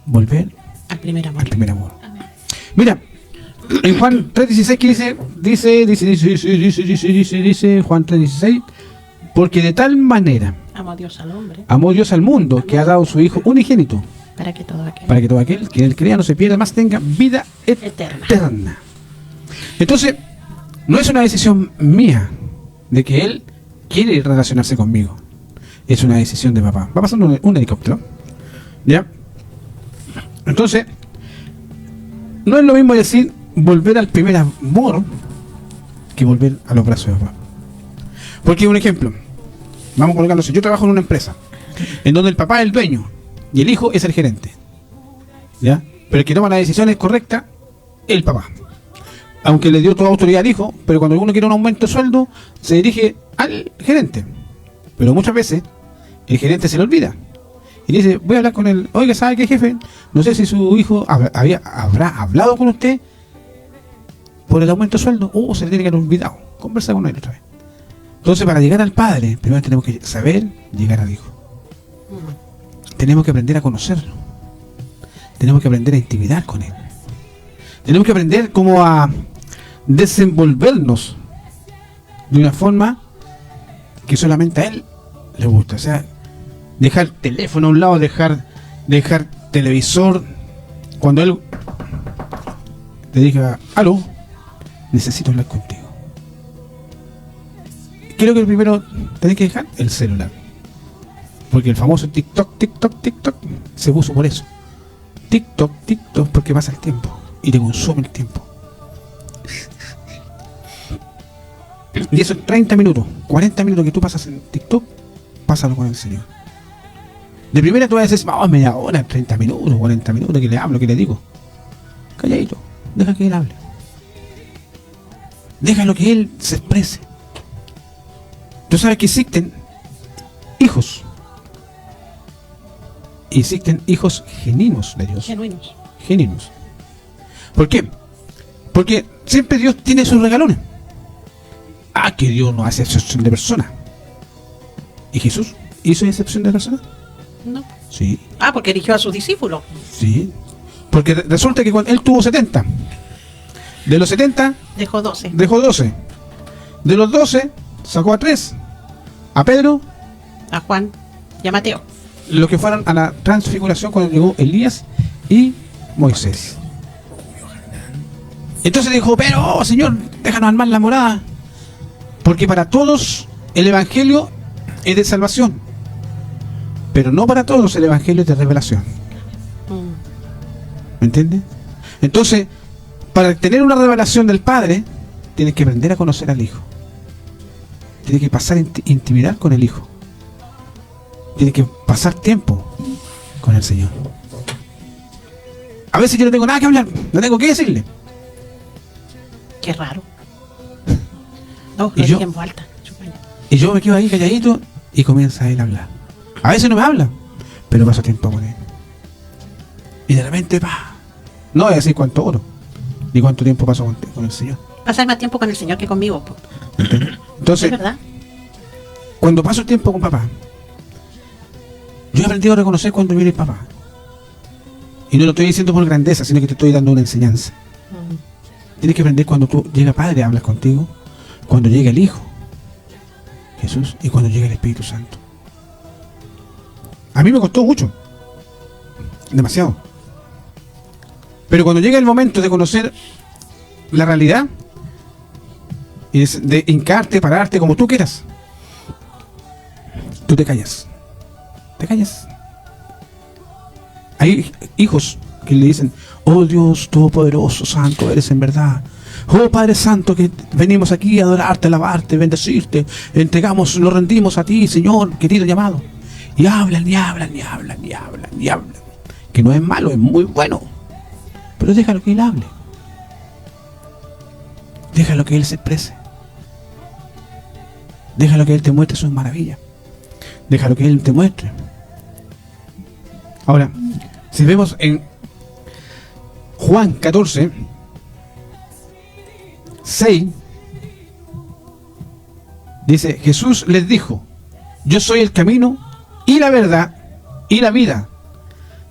Speaker 1: Volver
Speaker 3: al primer amor.
Speaker 1: Al primer amor. Mira, en Juan 3:16 que dice Juan 3:16, porque de tal manera
Speaker 3: amó a Dios al hombre,
Speaker 1: amó Dios al mundo, que ha dado su Hijo unigénito,
Speaker 3: para que todo
Speaker 1: aquel que en él crea no se pierda, más tenga vida eterna. Entonces, no es una decisión mía de que él quiere relacionarse conmigo. Es una decisión de papá. Va pasando un helicóptero, ¿ya? Entonces, no es lo mismo decir volver al primer amor que volver a los brazos de papá. Porque un ejemplo, vamos colocándose, yo trabajo en una empresa en donde el papá es el dueño y el hijo es el gerente, ¿ya? Pero el que toma las decisiones correctas es el papá, aunque le dio toda autoridad al hijo. Pero cuando uno quiere un aumento de sueldo se dirige al gerente, pero muchas veces el gerente se le olvida y dice, voy a hablar con él. Oiga, ¿sabe qué, jefe? No sé si su hijo habrá hablado con usted por el aumento de sueldo, o se le tiene que haber olvidado. Conversa con él otra vez. Entonces, para llegar al Padre, primero tenemos que saber llegar al Hijo. Tenemos que aprender a conocerlo. Tenemos que aprender a intimidar con Él. Tenemos que aprender cómo a desenvolvernos de una forma que solamente a Él le gusta. O sea, dejar teléfono a un lado, dejar televisor. Cuando Él te diga, aló, necesito hablar contigo. Creo que primero tenés que dejar el celular. Porque el famoso TikTok se puso por eso. TikTok, porque pasa el tiempo y te consume el tiempo. Y esos 30 minutos, 40 minutos que tú pasas en TikTok, pásalo con el Señor. De primera tú vas a decir, vamos, media hora, 30 minutos, 40 minutos, que le hablo, que le digo. Calladito, deja que Él hable. Déjalo que Él se exprese. Tú sabes que existen hijos. Y existen hijos genuinos de Dios. Genuinos. ¿Por qué? Porque siempre Dios tiene sus regalones. Que Dios no hace excepción de personas. ¿Y Jesús hizo excepción de personas?
Speaker 3: No.
Speaker 1: Sí.
Speaker 3: Porque eligió a sus discípulos.
Speaker 1: Sí. Porque resulta que cuando Él tuvo 70. De los 70
Speaker 3: Dejó 12.
Speaker 1: dejó 12. De los 12 sacó a 3. A Pedro,
Speaker 3: A Juan y a Mateo.
Speaker 1: los que fueron a la transfiguración cuando llegó Elías y Moisés. Entonces dijo, pero Señor, déjanos armar la morada. Porque para todos el Evangelio es de salvación. Pero no para todos el Evangelio es de revelación. ¿Me entiendes? Entonces, para tener una revelación del Padre, tienes que aprender a conocer al Hijo. Tienes que pasar intimidad con el Hijo. Tienes que pasar tiempo con el Señor. A veces yo no tengo nada que hablar, no tengo que decirle.
Speaker 3: Qué raro. No,
Speaker 1: ¿Y
Speaker 3: lo
Speaker 1: yo?
Speaker 3: dije en voz alta.
Speaker 1: Y yo me quedo ahí calladito y comienza Él a hablar. A veces no me habla, pero paso tiempo con Él. Y de repente, no voy a decir cuánto oro, ni cuánto tiempo paso con el Señor.
Speaker 3: Pasar más tiempo con el Señor que conmigo. Po.
Speaker 1: Entonces,
Speaker 3: ¿Es verdad?
Speaker 1: cuando paso tiempo con papá, yo he aprendido a reconocer cuando viene el papá. Y no lo estoy diciendo por grandeza, sino que te estoy dando una enseñanza. Tienes que aprender cuando tú llega Padre, hablas contigo, cuando llega el Hijo, Jesús, y cuando llega el Espíritu Santo. A mí me costó mucho, demasiado. Pero cuando llega el momento de conocer la realidad y de hincarte, pararte como tú quieras, tú te callas. Te callas. Hay hijos que le dicen, oh Dios Todopoderoso, Santo eres en verdad. Oh Padre Santo, que venimos aquí a adorarte, alabarte, bendecirte. Entregamos, lo rendimos a ti, Señor, querido llamado. Y hablan, y hablan, y hablan, y hablan, y hablan. Que no es malo, es muy bueno. Pero déjalo que Él hable. Déjalo que Él se exprese. Déjalo que Él te muestre sus maravillas. Déjalo que Él te muestre. Ahora, si vemos en Juan 14, 6, dice, Jesús les dijo, yo soy el camino y la verdad y la vida.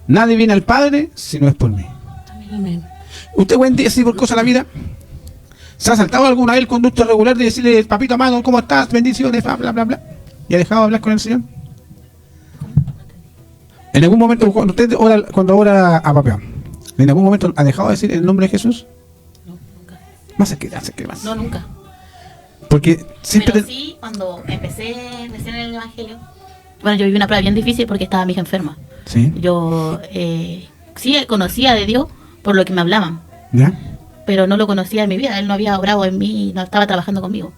Speaker 1: Nadie viene al Padre si no es por mí.
Speaker 3: Amén.
Speaker 1: ¿Usted puede decir por cosa la vida? ¿Se ha saltado alguna vez el conducto regular de decirle, papito amado, ¿cómo estás? Bendiciones, bla, bla, bla, bla? ¿Y ha dejado de hablar con el Señor? En algún momento, cuando ora a papá, ¿en algún momento ha dejado de decir el nombre de Jesús?
Speaker 4: No, nunca.
Speaker 1: Más que más.
Speaker 4: No, nunca.
Speaker 1: Porque siempre...
Speaker 4: Pero sí, cuando empecé recién en el Evangelio, bueno, yo viví una prueba bien difícil porque estaba mi hija enferma.
Speaker 1: Sí.
Speaker 4: Yo sí conocía de Dios por lo que me hablaban,
Speaker 1: ¿Ya?
Speaker 4: pero no lo conocía en mi vida. Él no había obrado en mí, no estaba trabajando conmigo.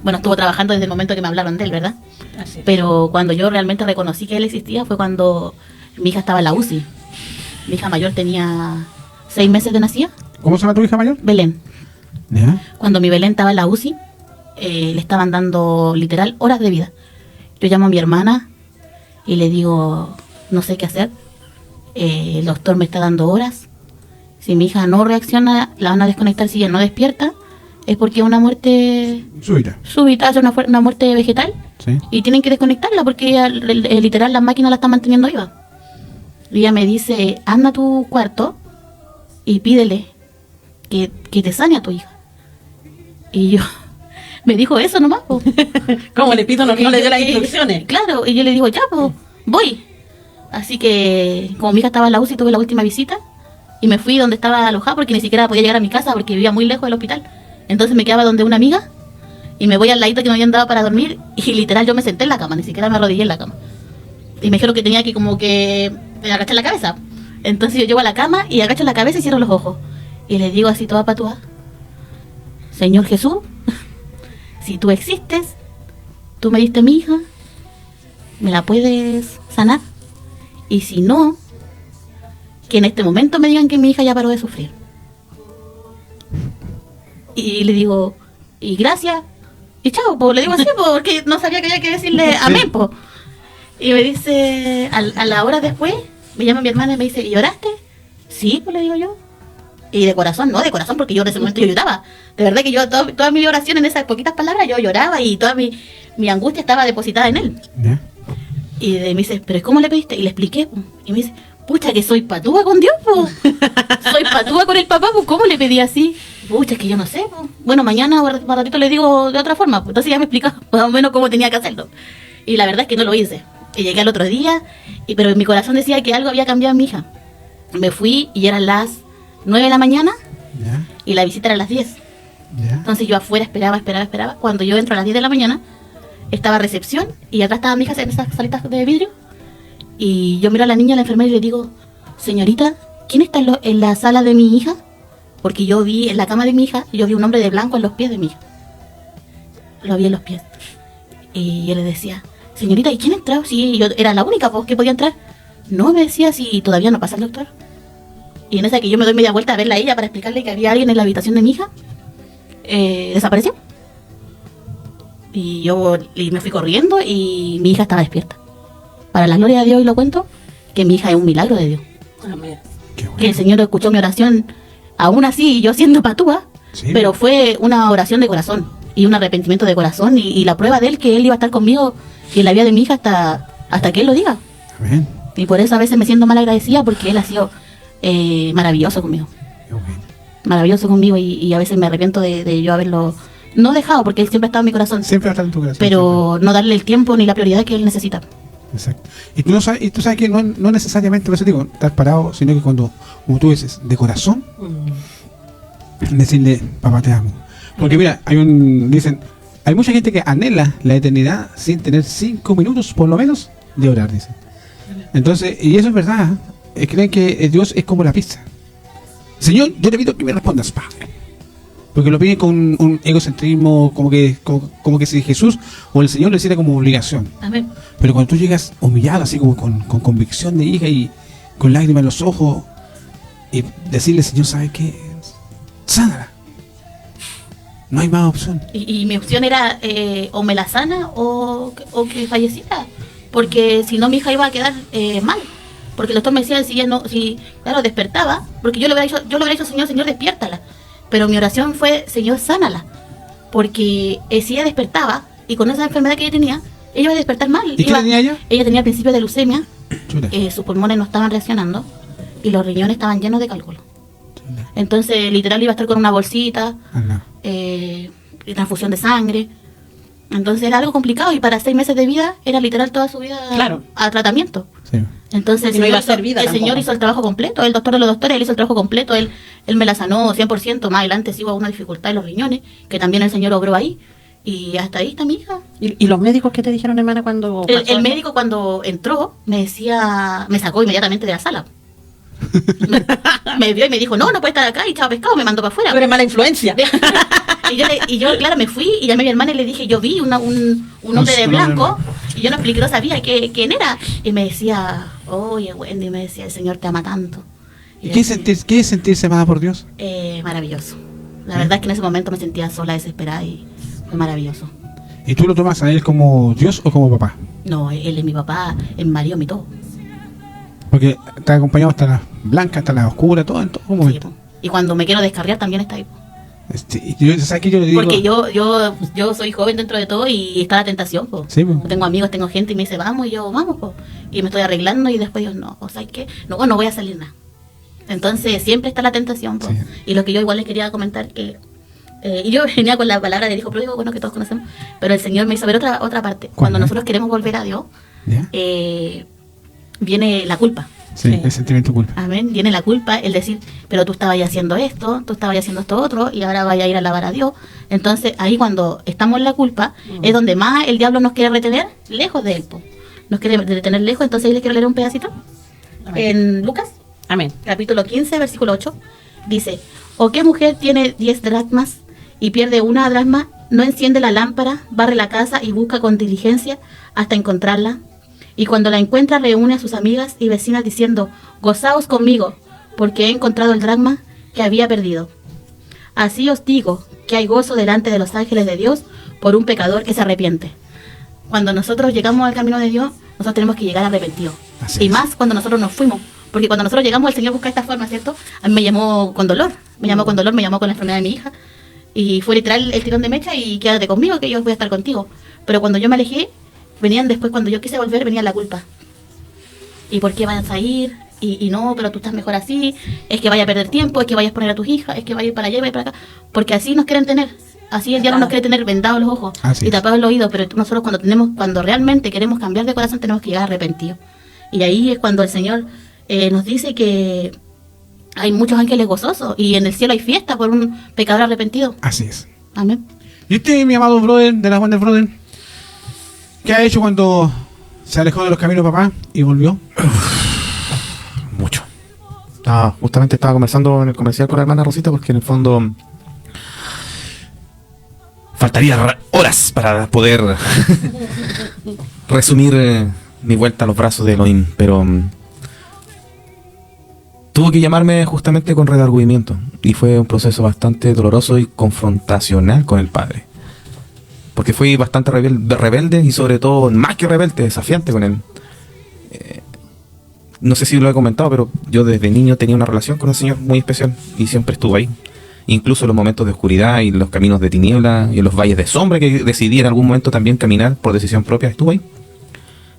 Speaker 4: Bueno, estuvo trabajando desde el momento que me hablaron de él, ¿verdad?
Speaker 3: Así.
Speaker 4: Pero cuando yo realmente reconocí que él existía fue cuando mi hija estaba en la UCI. Mi hija mayor tenía 6 meses de nacida.
Speaker 1: ¿Cómo se llama tu hija mayor?
Speaker 4: Belén.
Speaker 1: ¿Ya?
Speaker 4: Cuando mi Belén estaba en la UCI, le estaban dando literal horas de vida. Yo llamo a mi hermana y le digo, no sé qué hacer. El doctor me está dando horas. Si mi hija no reacciona, la van a desconectar. Si ella no despierta, es porque es una muerte súbita, es una muerte vegetal,
Speaker 1: Sí.
Speaker 4: y tienen que desconectarla porque ella, literal las máquinas la están manteniendo viva. Y ella me dice, anda a tu cuarto y pídele que te sane a tu hija. Y yo, me dijo eso nomás, po.
Speaker 3: Como le pido, no
Speaker 4: Y
Speaker 3: le dio
Speaker 4: yo-
Speaker 3: las instrucciones.
Speaker 4: Claro, y yo le digo, ya, pues, voy. Así que, como mi hija estaba en la UCI, tuve la última visita y me fui donde estaba alojada porque ni siquiera podía llegar a mi casa porque vivía muy lejos del hospital. Entonces me quedaba donde una amiga y me voy al ladito que me habían dado para dormir y literal yo me senté en la cama, ni siquiera me arrodillé en la cama. Y me dijeron que tenía que como que agachar la cabeza. Entonces yo llego a la cama y agacho la cabeza y cierro los ojos. Y le digo así toda patúa, Señor Jesús, si tú existes, tú me diste a mi hija, ¿me la puedes sanar? Y si no, que en este momento me digan que mi hija ya paró de sufrir. Y le digo, y gracias, y chao, pues le digo así, po, porque no sabía que había que decirle amén, po. Y me dice, a la hora después, me llama mi hermana y me dice, ¿y lloraste? Sí, pues le digo yo. Y de corazón, no, de corazón, porque yo en ese momento yo lloraba. De verdad que yo, toda mi oración en esas poquitas palabras, yo lloraba y toda mi angustia estaba depositada en él.
Speaker 1: ¿Ya?
Speaker 4: Y me dice, ¿pero cómo le pediste? Y le expliqué, po. Y me dice, pucha, que soy patúa con Dios, po. Soy patúa con el papá, pues ¿cómo le pedí así? Pucha, es que yo no sé, po. Bueno, mañana o más ratito le digo de otra forma, pues. Entonces ya me explicaba más o menos cómo tenía que hacerlo. Y la verdad es que no lo hice. Y llegué al otro día, pero mi corazón decía que algo había cambiado en mi hija. Me fui y eran las 9 de la mañana
Speaker 1: ¿Ya?
Speaker 4: y la visita era a las 10.
Speaker 1: ¿Ya?
Speaker 4: Entonces yo afuera esperaba. Cuando yo entro a las 10 de la mañana, estaba recepción y atrás estaba mi hija en esas salitas de vidrio. Y yo miro a la niña, a la enfermera, y le digo, señorita, ¿quién está en la sala de mi hija? Porque yo vi en la cama de mi hija, yo vi un hombre de blanco en los pies de mi hija. Lo vi en los pies. Y yo le decía, señorita, ¿y quién entró? Sí, yo era la única pues, que podía entrar. No, me decía, si todavía no pasa el doctor. Y en esa que yo me doy media vuelta a verla a ella para explicarle que había alguien en la habitación de mi hija, desapareció. Y me fui corriendo y mi hija estaba despierta. Para la gloria de Dios, y lo cuento, que mi hija es un milagro de Dios.
Speaker 3: Amén.
Speaker 1: Qué bueno.
Speaker 4: Que el Señor escuchó mi oración, aún así, yo siendo patúa,
Speaker 1: Sí.
Speaker 4: pero fue una oración de corazón y un arrepentimiento de corazón y la prueba de él que él iba a estar conmigo y en la vida de mi hija hasta que él lo diga.
Speaker 1: Amén.
Speaker 4: Y por eso a veces me siento mal agradecida porque él ha sido maravilloso conmigo.
Speaker 1: Qué bueno.
Speaker 4: Maravilloso conmigo y a veces me arrepiento de yo haberlo no dejado porque él siempre ha estado en mi corazón,
Speaker 1: Siempre va a estar en tu corazón.
Speaker 4: pero no darle el tiempo ni la prioridad que él necesita.
Speaker 1: Exacto. Y tú, tú sabes que no necesariamente, por eso digo, estar parado, sino que cuando, como tú dices, de corazón, decirle, papá te amo. Porque mira, dicen, hay mucha gente que anhela la eternidad sin tener 5 minutos por lo menos de orar, dicen. Entonces, y eso es verdad, creen que Dios es como la pizza. Señor, yo te pido que me respondas, Padre. Porque lo piden con un egocentrismo, como que si Jesús o el Señor lo hiciera como obligación.
Speaker 4: Amén.
Speaker 1: Pero cuando tú llegas humillado, así como con convicción de hija y con lágrimas en los ojos, y decirle, Señor, ¿sabes qué? Sánala. No hay más opción.
Speaker 4: Y mi opción era o me la sana o que falleciera, porque si no mi hija iba a quedar mal. Porque el doctor me decía, claro, despertaba, porque yo le hubiera dicho, Señor, despiértala. Pero mi oración fue, Señor, sánala. Porque si ella despertaba, y con esa enfermedad que ella tenía, ella iba a despertar mal.
Speaker 1: ¿Y qué tenía ella?
Speaker 4: Ella tenía principio de leucemia,
Speaker 1: Chuta.
Speaker 4: sus pulmones no estaban reaccionando, y los riñones estaban llenos de cálculos. Entonces, literal, iba a estar con una bolsita,
Speaker 1: Anda.
Speaker 4: transfusión de sangre. Entonces era algo complicado, y para 6 meses de vida, era literal toda su vida
Speaker 3: Claro.
Speaker 4: a tratamiento.
Speaker 1: Sí.
Speaker 4: Entonces
Speaker 3: Y no iba a ser vida
Speaker 4: el
Speaker 3: tampoco.
Speaker 4: Señor hizo el trabajo completo, el doctor de los doctores, él hizo el trabajo completo, él me la sanó 100%, más adelante sí hubo una dificultad en los riñones, que también el Señor obró ahí, y hasta ahí está mi hija.
Speaker 3: ¿Y los médicos qué te dijeron, hermana, cuando
Speaker 4: El
Speaker 3: pasó?
Speaker 4: médico cuando entró me sacó inmediatamente de la sala. Me vio y me dijo, no puede estar acá, y chao pescado, me mandó para afuera.
Speaker 3: Tú eres mala influencia.
Speaker 4: y yo, claro, me fui y llamé a mi hermana y le dije, yo vi un hombre de blanco, y yo no expliqué, no sabía quién era. Y me decía, oye, Wendy, me decía, el Señor te ama tanto.
Speaker 1: ¿Y qué es sentirse amada por Dios?
Speaker 4: Maravilloso. La verdad es que en ese momento me sentía sola, desesperada, y fue maravilloso.
Speaker 1: ¿Y tú lo tomas a él como Dios o como papá?
Speaker 4: No, él es mi papá, el marido, mi todo.
Speaker 1: Porque te ha acompañado hasta la blanca, hasta la oscura, todo en todo
Speaker 4: Sí,
Speaker 1: momento.
Speaker 4: po. Y cuando me quiero descarriar también está ahí, po.
Speaker 1: ¿Sabes qué yo le digo?
Speaker 4: Porque yo soy joven dentro de todo y está la tentación, po.
Speaker 1: Sí, po.
Speaker 4: Tengo amigos, tengo gente y me dice, vamos, y yo, vamos, po. Y me estoy arreglando y después yo, no, o sea, ¿qué? No voy a salir nada. Entonces siempre está la tentación, po.
Speaker 1: Sí.
Speaker 4: Y lo que yo igual les quería comentar que... y yo venía con la palabra del hijo pródigo, bueno, que todos conocemos, pero el Señor me hizo ver otra parte. Cuando nosotros queremos volver a Dios,
Speaker 1: ¿Ya?
Speaker 4: viene la culpa.
Speaker 1: Sí, el sentimiento de culpa.
Speaker 4: Amén. Viene la culpa, el decir, pero tú estabas haciendo esto, tú estabas haciendo esto otro, y ahora vaya a ir a alabar a Dios. Entonces, ahí cuando estamos en la culpa, es donde más el diablo nos quiere retener lejos de él, po. Nos quiere retener lejos. Entonces, ahí les quiero leer un pedacito.
Speaker 3: Amén.
Speaker 4: En Lucas,
Speaker 3: Amén.
Speaker 4: capítulo 15, versículo 8, dice, ¿o qué mujer tiene 10 dracmas y pierde una dracma, no enciende la lámpara, barre la casa y busca con diligencia hasta encontrarla? Y cuando la encuentra, reúne a sus amigas y vecinas diciendo, gozaos conmigo, porque he encontrado el dracma que había perdido. Así os digo que hay gozo delante de los ángeles de Dios por un pecador que se arrepiente. Cuando nosotros llegamos al camino de Dios, nosotros tenemos que llegar arrepentidos.
Speaker 1: Así
Speaker 4: Y
Speaker 1: es.
Speaker 4: más cuando nosotros nos fuimos. Porque cuando nosotros llegamos, el Señor busca esta forma, ¿cierto? A mí me llamó con dolor. Me llamó con dolor, me llamó con la enfermedad de mi hija. Y fue literal el tirón de mecha y quédate conmigo, que yo voy a estar contigo. Pero cuando yo me alejé, venían después, cuando yo quise volver, venía la culpa. ¿Y por qué vas a ir? Y no, pero tú estás mejor así. Es que vaya a perder tiempo, es que vayas a poner a tus hijas, es que vaya a ir para allá, vaya para acá. Porque así nos quieren tener. Así el diablo nos quiere tener vendados los ojos
Speaker 1: Así
Speaker 4: y
Speaker 1: es.
Speaker 4: tapados los oídos. Pero nosotros cuando realmente queremos cambiar de corazón, tenemos que llegar arrepentidos. Y ahí es cuando el Señor nos dice que hay muchos ángeles gozosos y en el cielo hay fiesta por un pecador arrepentido.
Speaker 1: Así es.
Speaker 4: Amén.
Speaker 1: ¿Y usted, mi amado brother de la Wonder Brother? ¿Qué ha hecho cuando se alejó de los caminos, papá, y volvió?
Speaker 2: Mucho. Justamente estaba conversando en el comercial con la hermana Rosita porque en el fondo faltaría horas para poder resumir mi vuelta a los brazos de Elohim, pero tuvo que llamarme justamente con redargüimiento y fue un proceso bastante doloroso y confrontacional con el Padre. Porque fui bastante rebelde y sobre todo, más que rebelde, desafiante con él. No sé si lo he comentado, pero yo desde niño tenía una relación con el Señor muy especial y siempre estuvo ahí. Incluso en los momentos de oscuridad y los caminos de tiniebla y en los valles de sombra que decidí en algún momento también caminar por decisión propia, estuvo ahí.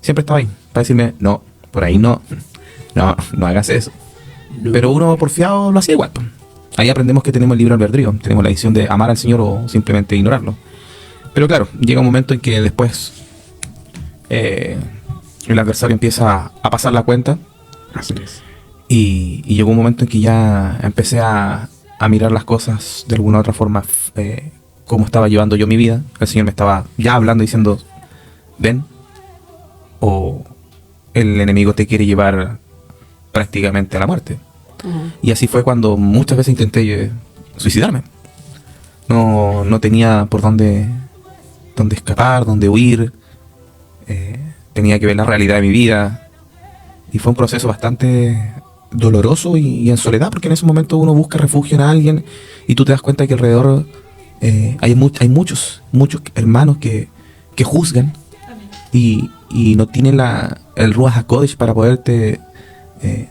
Speaker 2: Siempre estaba ahí para decirme, no, por ahí no hagas eso. Pero uno porfiado lo hacía igual. Ahí aprendemos que tenemos el libre albedrío, tenemos la decisión de amar al Señor o simplemente ignorarlo. Pero claro, llega un momento en que después el adversario empieza a pasar la cuenta.
Speaker 1: Así es.
Speaker 2: Y llegó un momento en que ya empecé a mirar las cosas de alguna u otra forma, cómo estaba llevando yo mi vida. El Señor me estaba ya hablando, diciendo, ven, o el enemigo te quiere llevar prácticamente a la muerte. Y así fue cuando muchas veces intenté suicidarme. No tenía por dónde escapar, dónde huir. Tenía que ver la realidad de mi vida. Y fue un proceso bastante doloroso y en soledad, porque en ese momento uno busca refugio en alguien y tú te das cuenta que alrededor hay muchos hermanos que juzgan y no tienen el Ruach HaKodesh para poderte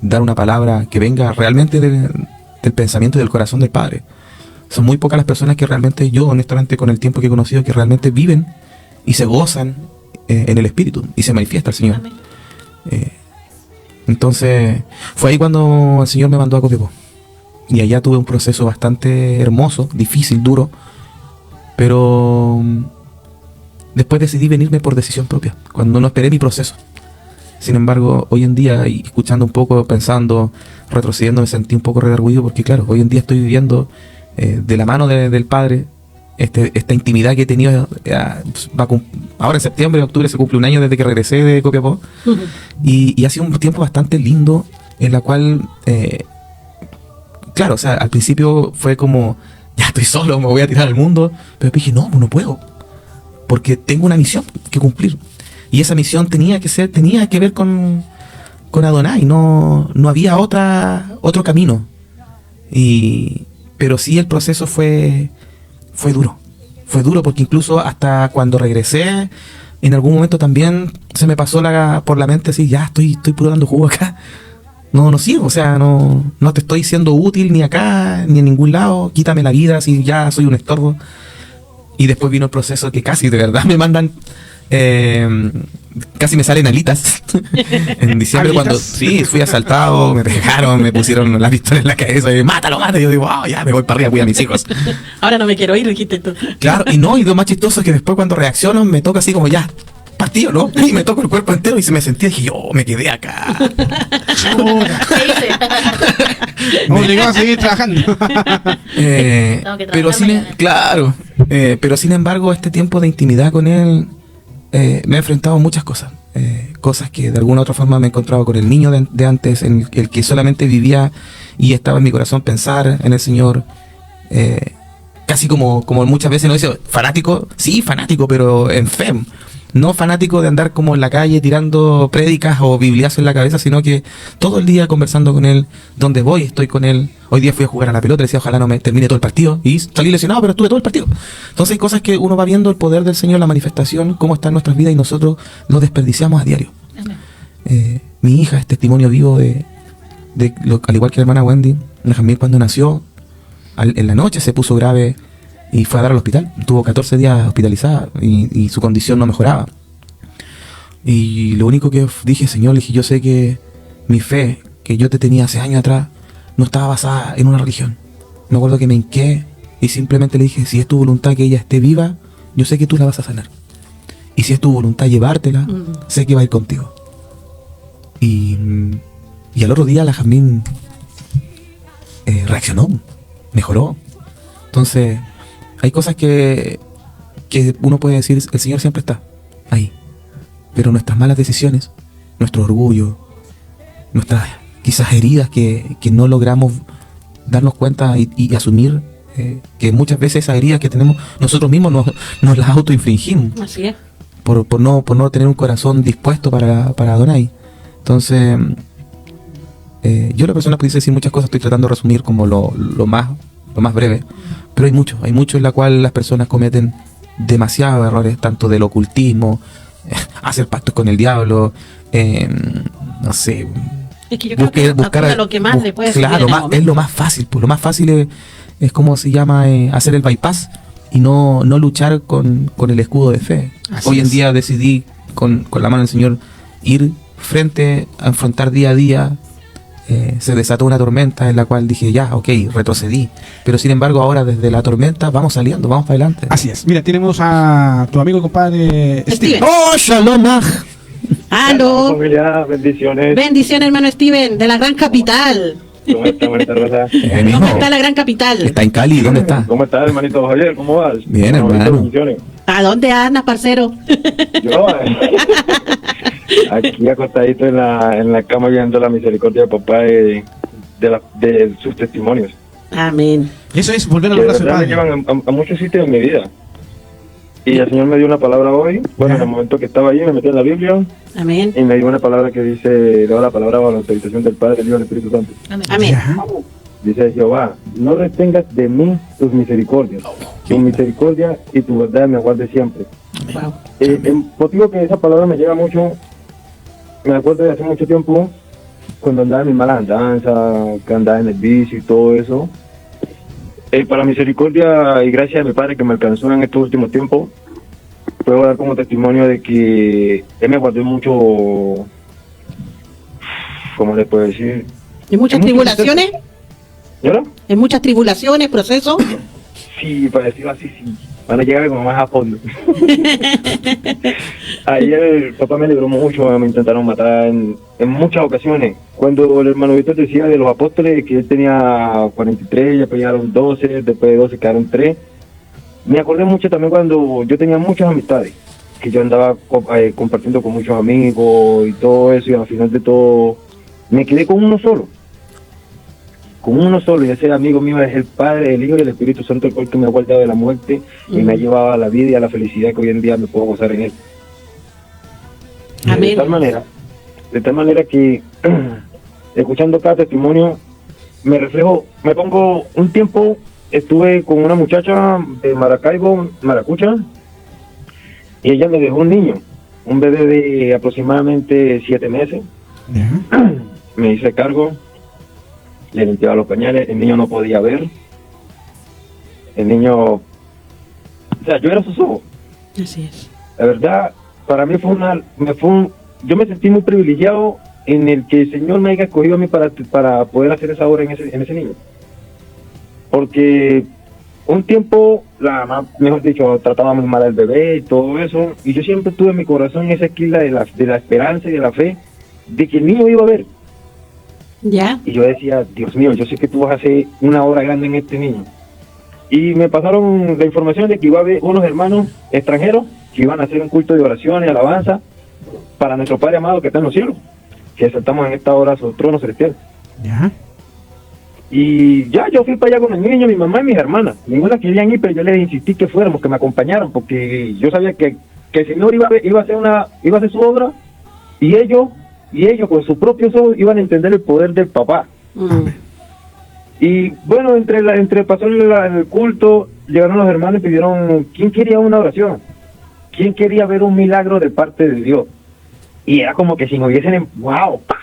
Speaker 2: dar una palabra que venga realmente del pensamiento y del corazón del Padre. Son muy pocas las personas que realmente, yo honestamente con el tiempo que he conocido, que realmente viven y se gozan en el Espíritu y se manifiesta el Señor.
Speaker 4: Amén.
Speaker 2: Entonces fue ahí cuando el Señor me mandó a Copiapó y allá tuve un proceso bastante hermoso, difícil, duro, pero después decidí venirme por decisión propia, cuando no esperé mi proceso. Sin embargo, hoy en día, y escuchando un poco, pensando, retrocediendo, me sentí un poco redargüido porque claro, hoy en día estoy viviendo de la mano del Padre esta intimidad que he tenido. Ahora en septiembre, octubre se cumple un año desde que regresé de Copiapó. Y ha sido un tiempo bastante lindo en la cual, claro, o sea, al principio fue como, ya estoy solo, me voy a tirar al mundo. Pero dije, no puedo, porque tengo una misión que cumplir. Y esa misión tenía que ver con Adonai, no había otro camino. Pero sí el proceso fue duro porque incluso hasta cuando regresé, en algún momento también se me pasó por la mente así, ya estoy puro dando jugo acá. no sirvo, o sea, no te estoy siendo útil ni acá, ni en ningún lado, quítame la vida si ya soy un estorbo. Y después vino el proceso que casi de verdad me mandan, casi me salen alitas. En diciembre cuando sí, fui asaltado, me pegaron, me pusieron la pistola en la cabeza y mátalo. Y yo digo, ya me voy para arriba, cuida a mis hijos.
Speaker 3: Ahora no me quiero ir, dijiste tú.
Speaker 2: Claro, y lo más chistoso es que después cuando reacciono me toca así como ya, partido, ¿no? Y me toco el cuerpo entero y se me sentía, dije, yo me quedé acá.
Speaker 4: ¿Qué hice?
Speaker 1: Obligado a seguir trabajando.
Speaker 4: Tengo que
Speaker 2: Pero
Speaker 4: trabajar mañana.
Speaker 2: claro, pero sin embargo este tiempo de intimidad con él me he enfrentado a muchas cosas. Cosas que de alguna u otra forma me he encontrado con el niño de antes, en el que solamente vivía y estaba en mi corazón pensar en el Señor. Casi como muchas veces nos dice, fanático, sí, fanático, pero en fe. No fanático de andar como en la calle tirando prédicas o bibliazos en la cabeza, sino que todo el día conversando con él, donde voy estoy con él. Hoy día fui a jugar a la pelota, le decía ojalá no me termine todo el partido y salí lesionado, pero estuve todo el partido. Entonces hay cosas que uno va viendo el poder del Señor, la manifestación, cómo está en nuestras vidas y nosotros lo desperdiciamos a diario. Mi hija es testimonio vivo al igual que la hermana Wendy. Jamil cuando nació, en la noche se puso grave y fue a dar al hospital. Tuvo 14 días hospitalizada y su condición no mejoraba. Y lo único que dije, Señor, le dije, yo sé que mi fe que yo te tenía hace años atrás no estaba basada en una religión. Me acuerdo que me hinqué y simplemente le dije, si es tu voluntad que ella esté viva, yo sé que tú la vas a sanar. Y si es tu voluntad llevártela, sé que va a ir contigo. Y al otro día la Jazmín reaccionó, mejoró. Entonces hay cosas que uno puede decir, el Señor siempre está ahí. Pero nuestras malas decisiones, nuestro orgullo, nuestras quizás heridas que no logramos darnos cuenta y asumir, que muchas veces esas heridas que tenemos nosotros mismos nos las autoinfringimos.
Speaker 3: Así es.
Speaker 2: Por no tener un corazón dispuesto para Adonai. Entonces, yo la persona pudiese decir muchas cosas, estoy tratando de resumir como lo más breve, pero hay mucho en la cual las personas cometen demasiados errores, tanto del ocultismo, hacer pactos con el diablo, no sé,
Speaker 3: Es que yo creo que acude a lo que más le puede servir
Speaker 2: claro,
Speaker 3: en el
Speaker 2: es lo más fácil, pues lo más fácil es como se llama, hacer el bypass y no luchar con el escudo de fe.
Speaker 1: Así
Speaker 2: Hoy en
Speaker 1: es.
Speaker 2: día decidí con la mano del Señor ir frente a enfrentar día a día. Se desató una tormenta en la cual dije, ya, ok, retrocedí. Pero sin embargo, ahora desde la tormenta vamos saliendo, vamos para adelante.
Speaker 1: Así es. Mira, tenemos a tu amigo y compadre
Speaker 3: Steven.
Speaker 2: ¡Oh, Shalom!
Speaker 3: ¡Aló!
Speaker 5: Familia, bendiciones.
Speaker 3: Bendiciones, hermano Steven, de la gran capital.
Speaker 5: ¿Cómo está, hermanita Rosa?
Speaker 2: Mijo,
Speaker 3: ¿Cómo está la gran capital?
Speaker 2: está en Cali, ¿dónde está?
Speaker 5: ¿Cómo estás, hermanito Javier? ¿Cómo vas?
Speaker 2: Bien,
Speaker 5: Bueno,
Speaker 2: hermano.
Speaker 5: bendiciones.
Speaker 3: ¿A dónde andas, parcero?
Speaker 5: Yo, aquí acostadito en la cama viendo la misericordia de papá de sus testimonios.
Speaker 3: Amén.
Speaker 1: Eso es volver a
Speaker 5: Que
Speaker 1: los
Speaker 5: de
Speaker 1: brazos del
Speaker 5: verdad me
Speaker 1: Padre.
Speaker 5: llevan a muchos sitios de mi vida. Y el Señor me dio una palabra hoy. Bueno, en el momento que estaba allí me metí en la Biblia
Speaker 3: Amén.
Speaker 5: y me dio una palabra que dice, le doy la palabra bajo la autorización del Padre, del Hijo y del Espíritu Santo.
Speaker 3: Amén.
Speaker 1: Ya.
Speaker 5: Dice Jehová, no retengas de mí tus misericordias. Tu misericordia y tu verdad me aguarde siempre.
Speaker 3: Wow.
Speaker 5: El motivo que esa palabra me llega mucho, me acuerdo de hace mucho tiempo, cuando andaba en mi mala andanza, que andaba en el vicio y todo eso. Para misericordia y gracia de mi Padre que me alcanzó en estos últimos tiempos, puedo dar como testimonio de que Él me guardó mucho, ¿cómo le puedo decir?
Speaker 3: ¿Y muchas
Speaker 5: En muchos
Speaker 3: tribulaciones?
Speaker 5: ¿Yo?
Speaker 3: ¿En muchas tribulaciones, procesos?
Speaker 5: Sí, para decirlo así, sí. Van a llegar como más a fondo. Ayer el papá me alegró mucho, me intentaron matar en muchas ocasiones. Cuando el hermano Víctor decía de los apóstoles que él tenía 43, ya pegaron 12, después de 12 quedaron 3. Me acordé mucho también cuando yo tenía muchas amistades, que yo andaba compartiendo con muchos amigos y todo eso, y al final de todo me quedé con uno solo. Y ese amigo mío es el Padre, el Hijo y el Espíritu Santo, el cual que me ha guardado de la muerte y me ha llevado a la vida y a la felicidad que hoy en día me puedo gozar en él.
Speaker 3: Amén.
Speaker 5: De tal manera que escuchando cada testimonio me pongo un tiempo, estuve con una muchacha de Maracaibo, Maracucha, y ella me dejó un niño, un bebé de aproximadamente 7 meses.
Speaker 1: Ya.
Speaker 6: me hice cargo, le limpiaba los pañales, el niño no podía ver, el niño, o sea, yo era sus ojos.
Speaker 3: Así es.
Speaker 6: La verdad, para mí yo me sentí muy privilegiado en el que el Señor me haya escogido a mí para poder hacer esa obra en ese niño. Porque un tiempo, mejor dicho, trataba muy mal al bebé y todo eso, y yo siempre tuve en mi corazón esa esquila de la esperanza y de la fe de que el niño iba a ver.
Speaker 3: ¿Ya?
Speaker 6: Y yo decía, Dios mío, yo sé que tú vas a hacer una obra grande en este niño. Y me pasaron la información de que iba a haber unos hermanos extranjeros que iban a hacer un culto de oración y alabanza para nuestro Padre amado que está en los cielos, que aceptamos en esta hora su trono celestial.
Speaker 1: Ya.
Speaker 6: Y ya, yo fui para allá con el niño, mi mamá y mis hermanas. Ninguna querían ir, pero yo les insistí que fuéramos, que me acompañaran, porque yo sabía que el Señor iba a hacer su obra, y ellos con sus propios ojos iban a entender el poder del papá. Y bueno, pasó el culto, llegaron los hermanos y pidieron, ¿quién quería una oración? ¿Quién quería ver un milagro de parte de Dios? Y era como que si me hubiesen, wow, ¡pah!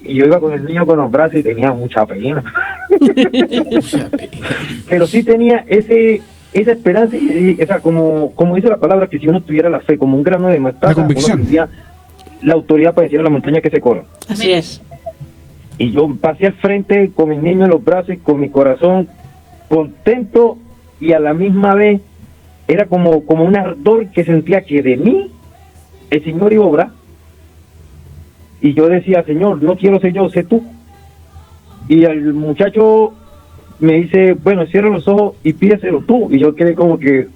Speaker 6: Y yo iba con el niño con los brazos y tenía mucha pena. Pero sí tenía esa esperanza y esa, como dice la palabra, que si uno tuviera la fe como un grano de mostaza,
Speaker 1: La convicción.
Speaker 6: uno tendría la autoridad para decir a la montaña que se corra.
Speaker 3: Así es.
Speaker 6: Y yo pasé al frente con mi niño en los brazos y con mi corazón contento, y a la misma vez era como un ardor que sentía que de mí el Señor iba a obrar. Y yo decía, Señor, no quiero ser yo, sé tú. Y el muchacho me dice, bueno, cierra los ojos y pídeselo tú. Y yo quedé como que,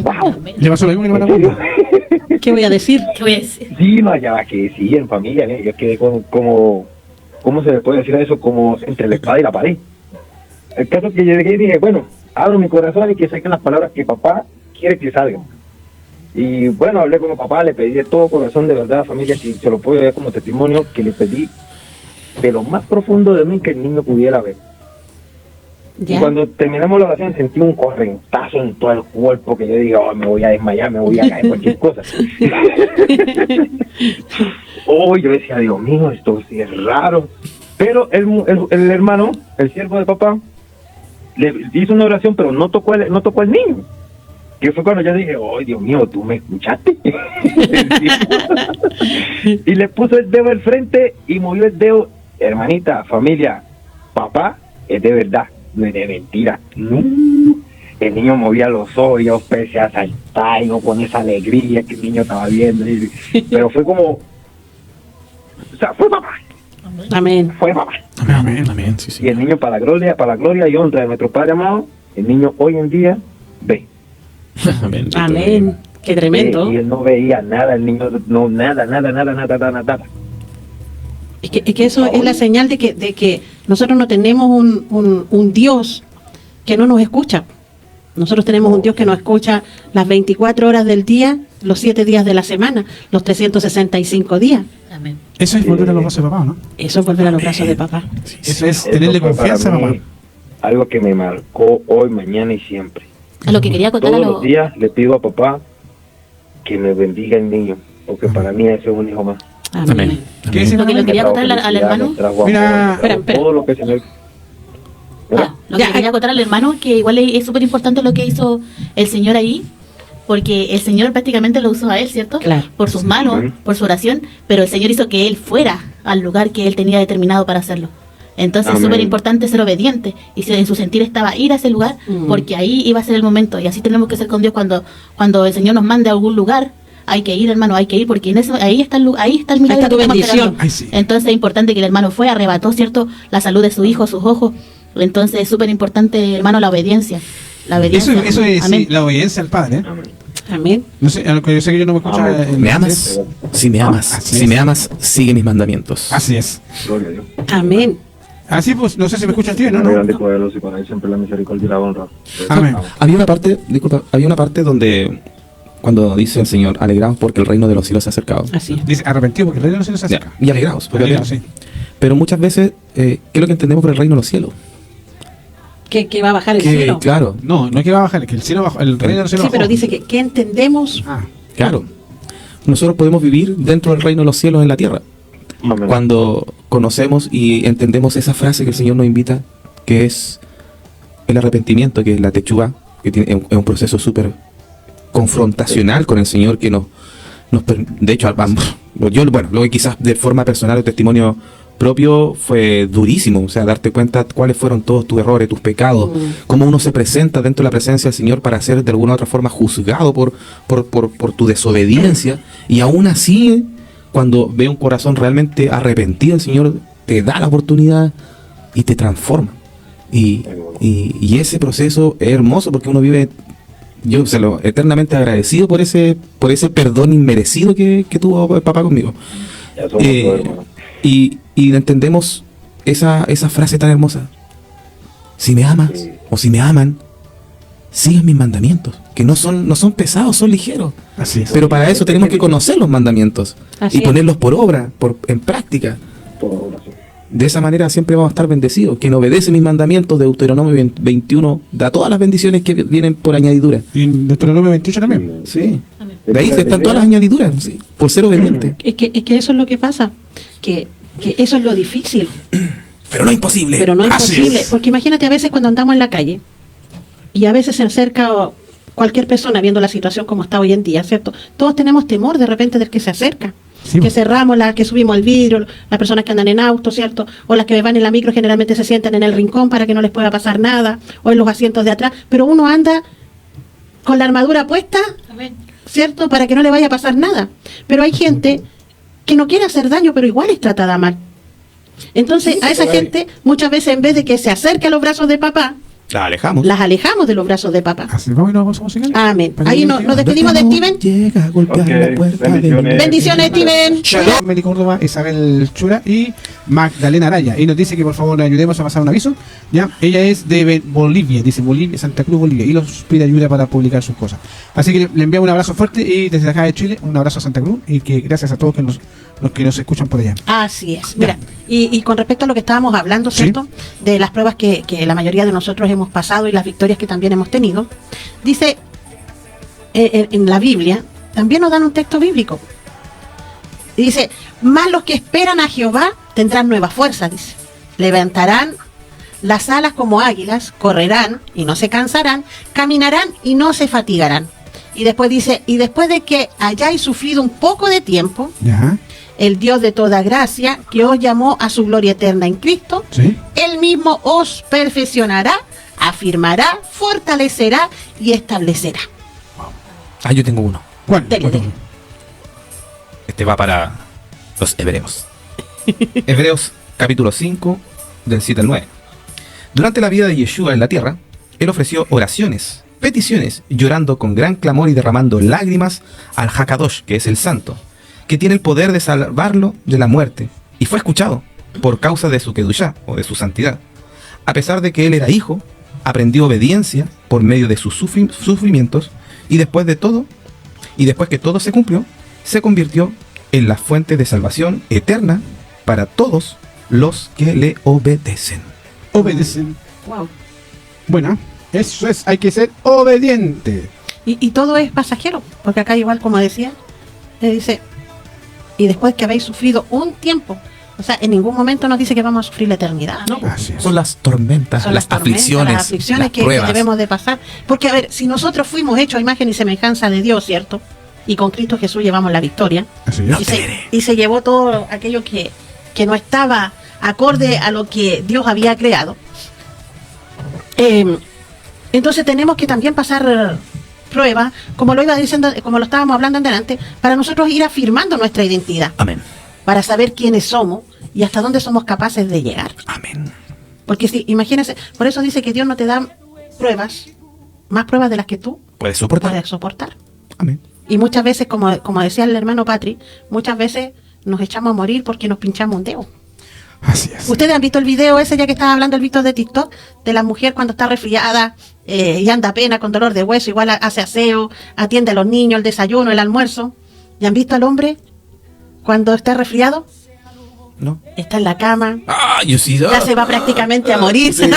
Speaker 6: wow.
Speaker 1: ¿Le pasó lo mismo que
Speaker 6: ¿En
Speaker 1: la
Speaker 6: serio?
Speaker 1: hermana?
Speaker 3: ¿Qué voy a decir?
Speaker 4: ¿Qué voy a decir?
Speaker 6: Sí, no, ya que sí, en familia, yo quedé como, ¿cómo se le puede decir eso? Como entre la espada y la pared. El caso es que yo llegué y dije, bueno, abro mi corazón y que saquen las palabras que papá quiere que salgan. Y bueno, hablé con mi papá, le pedí de todo corazón, de verdad, familia, si se lo puedo dar como testimonio, que le pedí de lo más profundo de mí que el niño pudiera ver.
Speaker 3: ¿Ya?
Speaker 6: Y cuando terminamos la oración sentí un correntazo en todo el cuerpo, que yo digo, oh, me voy a desmayar, me voy a caer, cualquier cosa. Oh, yo decía, Dios mío, esto sí es raro. Pero el hermano, el siervo de papá, le hizo una oración, pero no tocó al niño. Que fue cuando yo dije, oh, Dios mío, ¿tú me escuchaste? Y le puso el dedo al frente y movió el dedo. Hermanita, familia, papá es de verdad, no es de mentira. No. El niño movía los ojos y yo empecé a saltar y no con esa alegría que el niño estaba viendo. Pero fue como, o sea, fue papá.
Speaker 3: Amén.
Speaker 6: Fue papá.
Speaker 2: Amén, amén, sí, sí.
Speaker 6: Y el niño, para la gloria y honra de nuestro Padre amado, el niño hoy en día ve.
Speaker 2: Amén.
Speaker 3: Amén. Qué tremendo.
Speaker 6: Y él no veía nada, el niño no, nada.
Speaker 3: Es que eso es la señal de que nosotros no tenemos un Dios que no nos escucha. Nosotros tenemos un Dios que nos escucha las 24 horas del día, los 7 días de la semana, los 365 días.
Speaker 4: Amén.
Speaker 1: Eso es volver a los brazos de papá, ¿no?
Speaker 3: Eso es volver a los brazos de papá.
Speaker 1: Eso es tenerle
Speaker 6: Eso fue
Speaker 1: confianza,
Speaker 6: para
Speaker 1: papá.
Speaker 6: mí algo que me marcó hoy, mañana y siempre.
Speaker 4: A lo que quería contar
Speaker 6: Todos los días le pido a papá que me bendiga el niño, porque para mí ese es un hijo más.
Speaker 3: Amén.
Speaker 2: Amén.
Speaker 1: ¿Qué dice,
Speaker 4: Lo que
Speaker 1: mamá?
Speaker 4: le quería
Speaker 6: Me trajo
Speaker 4: contar al
Speaker 6: felicidad,
Speaker 4: hermano.
Speaker 6: me trajo amor,
Speaker 1: Mira,
Speaker 6: me trajo
Speaker 3: espera.
Speaker 6: todo lo que el Señor.
Speaker 4: Lo que
Speaker 3: Ya,
Speaker 4: quería contar al hermano, que igual es súper importante lo que hizo el Señor ahí, porque el Señor prácticamente lo usó a él, ¿cierto?
Speaker 3: Claro.
Speaker 4: Por sus manos,
Speaker 6: Ujú.
Speaker 4: por su oración, pero el Señor hizo que él fuera al lugar que él tenía determinado para hacerlo. Entonces es
Speaker 6: Amén.
Speaker 4: súper importante ser obediente, y si en su sentir estaba ir a ese lugar, porque ahí iba a ser el momento, y así tenemos que ser con Dios cuando el Señor nos mande a algún lugar. Hay que ir, hermano, hay que ir, porque ahí está el milagro.
Speaker 3: Ahí está tu
Speaker 4: que estamos
Speaker 3: bendición.
Speaker 4: esperando.
Speaker 1: Ay, sí.
Speaker 4: Entonces es importante que el hermano fue, arrebató, ¿cierto? La salud de su hijo, sus ojos. Entonces es súper importante, hermano, la obediencia. La obediencia.
Speaker 1: Eso es
Speaker 4: Amén.
Speaker 1: sí, la obediencia al Padre, ¿eh?
Speaker 3: Amén.
Speaker 1: No sé, a lo que yo sé que yo no me escucha.
Speaker 6: Amén.
Speaker 2: ¿Me amas? Si me amas,
Speaker 1: Así
Speaker 2: si
Speaker 1: es.
Speaker 2: me amas, sigue mis mandamientos.
Speaker 1: Así es.
Speaker 6: Gloria a Dios.
Speaker 3: Amén.
Speaker 1: Así pues, no sé si me escuchan bien, ¿no?
Speaker 6: Grande y poderoso, y para él siempre la misericordia y la honra.
Speaker 1: Amén.
Speaker 2: Había una parte donde, cuando dice el Señor, alegraos porque el reino de los cielos se ha acercado.
Speaker 3: Así es.
Speaker 1: Dice arrepentido porque el reino no se nos
Speaker 2: Ya,
Speaker 1: acerca.
Speaker 2: y alegraos. porque
Speaker 1: Alegraos, sí.
Speaker 2: Pero muchas veces, ¿qué es lo que entendemos por el reino de los cielos?
Speaker 3: Que va a bajar el
Speaker 2: Que,
Speaker 3: cielo.
Speaker 2: claro,
Speaker 1: No, no es que va a bajar, es que el cielo bajó, el reino del cielo
Speaker 3: Sí,
Speaker 1: bajó.
Speaker 3: pero dice que entendemos.
Speaker 1: Ah,
Speaker 2: claro. Nosotros podemos vivir dentro del reino de los cielos en la tierra.
Speaker 5: Más o menos.
Speaker 2: cuando conocemos y entendemos esa frase que el Señor nos invita, que es el arrepentimiento, que es la techuvá, que es un proceso súper confrontacional con el Señor, que de hecho, lo que quizás de forma personal o testimonio propio fue durísimo, o sea, darte cuenta cuáles fueron todos tus errores, tus pecados, cómo uno se presenta dentro de la presencia del Señor para ser de alguna u otra forma juzgado por tu desobediencia, y aún así, cuando ve un corazón realmente arrepentido, el Señor te da la oportunidad y te transforma. Y ese proceso es hermoso porque uno vive, yo eternamente agradecido por ese perdón inmerecido que tuvo el papá conmigo.
Speaker 5: Ya somos todos, hermano.
Speaker 2: Y entendemos esa frase tan hermosa: si me amas
Speaker 5: Sí.
Speaker 2: o si me aman, sigan mis mandamientos, que no son pesados, son ligeros.
Speaker 1: Así es.
Speaker 2: Pero para eso tenemos que conocer los mandamientos
Speaker 3: Así
Speaker 2: y
Speaker 3: es.
Speaker 2: ponerlos por obra, en práctica.
Speaker 5: Todo, así.
Speaker 2: De esa manera siempre vamos a estar bendecidos. Quien obedece mis mandamientos, de Deuteronomio 21, da todas las bendiciones que vienen por añadidura.
Speaker 1: Y en Deuteronomio 28 también.
Speaker 2: Sí. De ahí están todas las añadiduras, sí, por ser obediente.
Speaker 3: Es que eso es lo que pasa, que eso es lo difícil,
Speaker 2: Pero no imposible.
Speaker 3: pero no es
Speaker 1: Así
Speaker 3: posible,
Speaker 1: es.
Speaker 3: porque imagínate a veces cuando andamos en la calle y a veces se acerca cualquier persona viendo la situación como está hoy en día, ¿cierto? Todos tenemos temor de repente del que se acerca.
Speaker 1: Sí,
Speaker 3: Que cerramos, que subimos el vidrio, las personas que andan en auto, ¿cierto? O las que van en la micro generalmente se sientan en el rincón para que no les pueda pasar nada, o en los asientos de atrás, pero uno anda con la armadura puesta, ¿cierto? Para que no le vaya a pasar nada. Pero hay gente que no quiere hacer daño, pero igual es tratada mal. Entonces, a esa gente, muchas veces en vez de que se acerque a los brazos de papá,
Speaker 2: La alejamos.
Speaker 3: las alejamos de los brazos de papá.
Speaker 1: Así vamos y nos vamos a musical.
Speaker 3: Amén.
Speaker 1: Para
Speaker 3: Ahí
Speaker 1: que
Speaker 3: nos
Speaker 1: llegue.
Speaker 3: despedimos de Steven.
Speaker 2: Llega a golpear
Speaker 5: Ok,
Speaker 2: la puerta
Speaker 5: bendiciones.
Speaker 3: Bendiciones, Steven.
Speaker 1: Shalom, Meli Córdoba, Isabel Chura y Magdalena Araya. Y nos dice que por favor le ayudemos a pasar un aviso. Ya, ella es de Bolivia, dice Bolivia, Santa Cruz, Bolivia, y nos pide ayuda para publicar sus cosas. Así que le enviamos un abrazo fuerte y desde acá de Chile, un abrazo a Santa Cruz y que gracias a todos los que nos escuchan por allá.
Speaker 3: Así es. Mira, y con respecto a lo que estábamos hablando,
Speaker 1: Sí.
Speaker 3: ¿cierto? De las pruebas que la mayoría de nosotros hemos pasado y las victorias que también hemos tenido, dice en la Biblia, también nos dan un texto bíblico. Y dice, más los que esperan a Jehová tendrán nueva fuerza, dice. Levantarán las alas como águilas, correrán y no se cansarán, caminarán y no se fatigarán. Y después dice, y después de que hayáis sufrido un poco de tiempo,
Speaker 1: Ya,
Speaker 3: el Dios de toda gracia, que os llamó a su gloria eterna en Cristo,
Speaker 1: sí.
Speaker 3: Él mismo os perfeccionará, afirmará, fortalecerá y establecerá.
Speaker 2: Ah, yo tengo uno.
Speaker 1: ¿Cuál?
Speaker 3: Dele,
Speaker 1: Por
Speaker 3: dele.
Speaker 1: favor.
Speaker 2: Este va para los hebreos. Hebreos capítulo 5, del 7 al 9. Durante la vida de Yeshua en la tierra, él ofreció oraciones, peticiones, llorando con gran clamor y derramando lágrimas al Hakadosh, que es el santo, que tiene el poder de salvarlo de la muerte, y fue escuchado por causa de su kedushá, o de su santidad. A pesar de que él era hijo, aprendió obediencia por medio de sus sufrimientos, y después que todo se cumplió, se convirtió en la fuente de salvación eterna para todos los que le obedecen.
Speaker 1: Obedecen.
Speaker 3: Wow.
Speaker 1: Bueno, eso es, hay que ser obediente.
Speaker 3: Y todo es pasajero, porque acá igual como decía, le dice, y después que habéis sufrido un tiempo, o sea, en ningún momento nos dice que vamos a sufrir la eternidad, ¿no?
Speaker 1: Así es.
Speaker 2: Son las tormentas,
Speaker 3: Son
Speaker 2: las
Speaker 3: tormentas,
Speaker 2: aflicciones,
Speaker 3: las aflicciones
Speaker 2: las
Speaker 3: que
Speaker 2: pruebas.
Speaker 3: debemos de pasar. Porque, a ver, si nosotros fuimos hechos a imagen y semejanza de Dios, ¿cierto? Y con Cristo Jesús llevamos la victoria.
Speaker 1: Así es.
Speaker 3: Y se llevó todo aquello que no estaba acorde a lo que Dios había creado. Entonces tenemos que también pasar pruebas, como lo iba diciendo, como lo estábamos hablando antes, para nosotros ir afirmando nuestra identidad,
Speaker 2: Amén.
Speaker 3: para saber quiénes somos y hasta dónde somos capaces de llegar.
Speaker 2: Amén.
Speaker 3: Porque si, imagínense, por eso dice que Dios no te da pruebas, más pruebas de las que tú
Speaker 2: Puedes soportar.
Speaker 3: puedes soportar.
Speaker 2: Amén.
Speaker 3: Y muchas veces, como decía el hermano Patri, muchas veces nos echamos a morir porque nos pinchamos un dedo.
Speaker 1: Así es.
Speaker 3: Ustedes han visto el video ese, ya que estaba hablando el Víctor de TikTok, de la mujer cuando está resfriada y anda pena con dolor de hueso, igual hace aseo, atiende a los niños, el desayuno, el almuerzo. ¿Y han visto al hombre cuando está resfriado?
Speaker 2: ¿No?
Speaker 3: Está en la cama,
Speaker 2: Ah, yo sí.
Speaker 3: ya se va prácticamente a morir.
Speaker 2: Sí.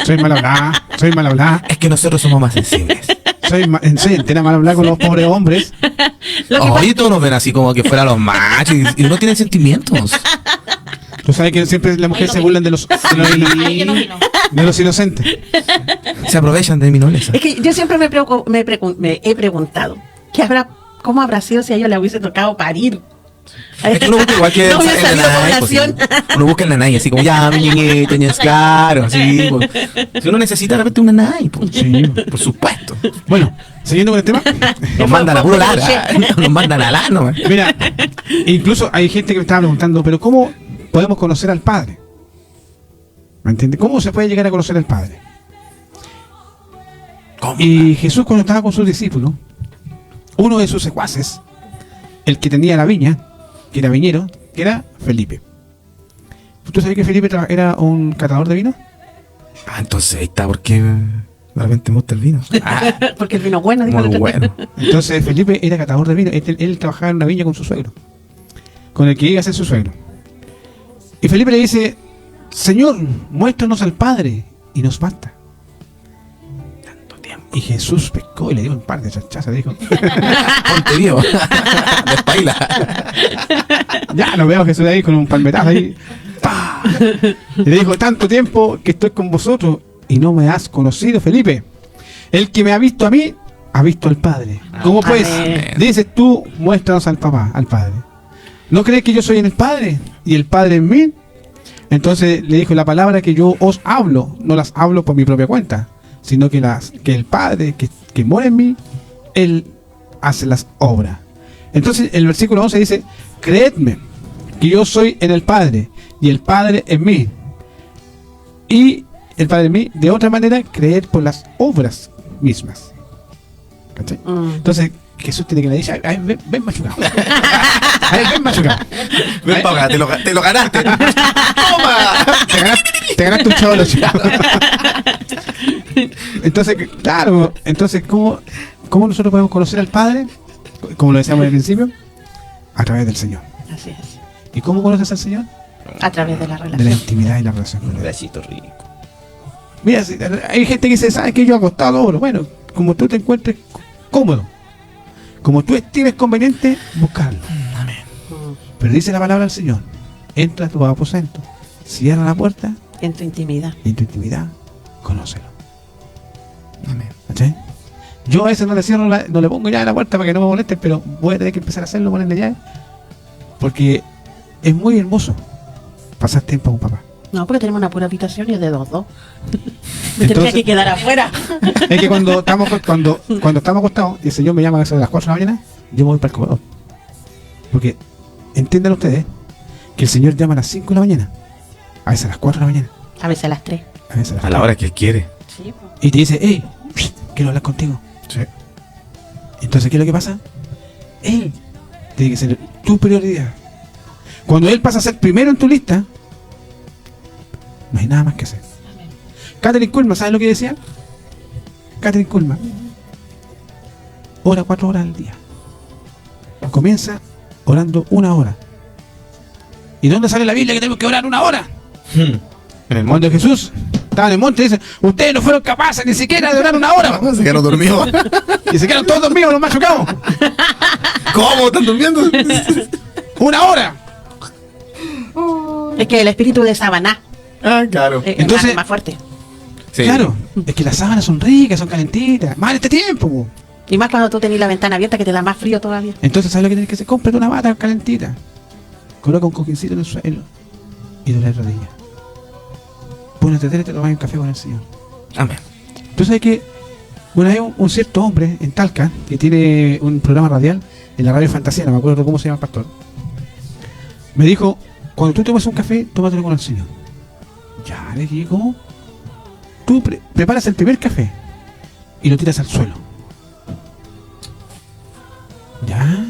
Speaker 1: Soy mal hablada, soy mal hablada.
Speaker 2: Es que nosotros somos más sensibles.
Speaker 1: Soy entera mal hablada con los pobres hombres.
Speaker 3: Lo que
Speaker 2: Oye, todos nos ven así como que fuera los machos y uno tiene sentimientos.
Speaker 1: Tú sabes que siempre las mujeres
Speaker 4: Ahí
Speaker 1: se
Speaker 4: no
Speaker 1: burlan de los,
Speaker 4: Ay, que no vino.
Speaker 1: de los inocentes.
Speaker 2: Se aprovechan de mi nobleza.
Speaker 3: Es que yo siempre me he preguntado, ¿cómo habrá sido si a ellos le hubiese tocado parir?
Speaker 2: Es que uno busca igual que
Speaker 3: No hubiera
Speaker 2: en la
Speaker 3: salido
Speaker 2: NAI, pues, sí.
Speaker 3: población.
Speaker 2: Uno busca en la NAI, así como ya, mi niñito, es claro, así. Pues. Si uno necesita de repente una NAI, pues,
Speaker 1: Sí.
Speaker 2: por supuesto.
Speaker 1: Bueno, siguiendo con el tema.
Speaker 2: Nos mandan a puro lara, nos mandan a la nomás.
Speaker 1: Mira, incluso hay gente que me estaba preguntando, pero ¿cómo podemos conocer al Padre? ¿Me entiendes? ¿Cómo se puede llegar a conocer al Padre?
Speaker 2: ¿Cómo?
Speaker 1: Y Jesús, cuando estaba con sus discípulos, uno de sus secuaces, el que tenía la viña, que era viñero, que era Felipe. ¿Tú sabes que Felipe era un catador de vino?
Speaker 2: Ah, entonces ahí está, porque de repente me gusta el vino. Ah,
Speaker 3: Porque el vino bueno, dijo el
Speaker 2: muy
Speaker 3: otro.
Speaker 2: bueno.
Speaker 1: Entonces Felipe era catador de vino. Él trabajaba en una viña con su suegro, con el que iba a ser su suegro. Y Felipe le dice: Señor, muéstranos al Padre y nos basta.
Speaker 2: Tanto tiempo.
Speaker 1: Y Jesús pescó y le dio un par de chachazas. Le dijo:
Speaker 2: Ponte vivo. Despaila.
Speaker 1: ya lo veo a Jesús ahí con un palmetazo ahí. ¡Pah! Y le dijo: tanto tiempo que estoy con vosotros y no me has conocido, Felipe. El que me ha visto a mí, ha visto al Padre. ¿Cómo pues?
Speaker 3: Amén.
Speaker 1: Dices tú: muéstranos al papá, al Padre. ¿No crees que yo soy en el Padre y el Padre en mí? Entonces le dijo: la palabra que yo os hablo, no las hablo por mi propia cuenta, sino que el Padre que mora en mí, Él hace las obras. Entonces el versículo 11 dice: creedme que yo soy en el Padre y el Padre en mí. Y el Padre en mí, de otra manera, creed por las obras mismas. ¿Cachai? Entonces Jesús tiene que le decir: ay, ven machucado. Ay, ven machucado.
Speaker 2: Ven para acá, te lo ganaste. ¡Toma!
Speaker 1: Te ganaste un chavo. Entonces, claro, ¿cómo nosotros podemos conocer al Padre? Como lo decíamos al principio, a través del Señor.
Speaker 3: Así es.
Speaker 1: ¿Y cómo conoces al Señor?
Speaker 3: A través de la
Speaker 1: De la
Speaker 3: relación.
Speaker 1: intimidad y la relación con Él.
Speaker 2: Pedacito rico.
Speaker 1: Mira, hay gente que dice: ¿sabes que yo he acostado oro? Bueno, como tú te encuentres cómodo, como tú estimes conveniente, buscarlo. Pero dice la palabra del Señor: entra a tu aposento, cierra la puerta
Speaker 3: En tu intimidad.
Speaker 1: y en tu intimidad, conócelo.
Speaker 2: Amén.
Speaker 1: ¿Cachai? Yo a veces no le cierro, no le pongo llave a la puerta para que no me molesten, pero voy a tener que empezar a hacerlo, ponerle llave, porque es muy hermoso pasar tiempo con papá.
Speaker 3: No, porque tenemos una pura habitación y es de dos. Me
Speaker 1: Entonces-
Speaker 3: tendría que quedar afuera.
Speaker 1: Es que cuando estamos acostados y el Señor me llama a eso de las 4 de la mañana, yo me voy para el comedor. Porque entiendan ustedes que el Señor llama a las 5 de la mañana, a veces a las 4 de la mañana,
Speaker 3: A veces a las 3.
Speaker 1: a veces a las
Speaker 2: A la hora que él quiere.
Speaker 3: Sí,
Speaker 1: y te dice: hey, quiero hablar contigo.
Speaker 2: Sí.
Speaker 1: Entonces, ¿qué es lo que pasa? Él tiene que ser tu prioridad. Cuando Él pasa a ser primero en tu lista, no hay nada más que hacer. Catherine Kuhlman, ¿sabes lo que decía? Catherine Kuhlman ora 4 horas al día. Comienza orando 1 hora. ¿Y dónde sale la Biblia que tenemos que orar 1 hora?
Speaker 2: En el
Speaker 1: Cuando Jesús estaba en el monte, dice: ustedes no fueron capaces ni siquiera de orar 1 hora.
Speaker 2: Se quedaron dormidos.
Speaker 1: Y se quedaron todos dormidos los machucados.
Speaker 2: ¿Cómo? ¿Están durmiendo?
Speaker 1: 1 hora.
Speaker 3: es que el espíritu de Sabaná
Speaker 2: Ah, claro.
Speaker 1: Entonces-
Speaker 3: es más fuerte.
Speaker 2: Sí.
Speaker 1: Claro, es que las sábanas son ricas, son calentitas. Más en este tiempo, po.
Speaker 3: Y más cuando tú tenés la ventana abierta que te da más frío todavía.
Speaker 1: Entonces, ¿sabes lo que tienes que hacer? Cómprate una bata calentita. Coloca un cojincito en el suelo y dobla la rodilla. Pónete tele y te tomas un café con el Señor.
Speaker 2: Amén.
Speaker 1: Tú sabes que, bueno, hay un cierto hombre en Talca que tiene un programa radial en la radio Fantasía, no me acuerdo cómo se llama el pastor. Me dijo: cuando tú tomas un café, tómatelo con el Señor. Ya, le dije: ¿cómo? Tú preparas el primer café y lo tiras al suelo. Ya.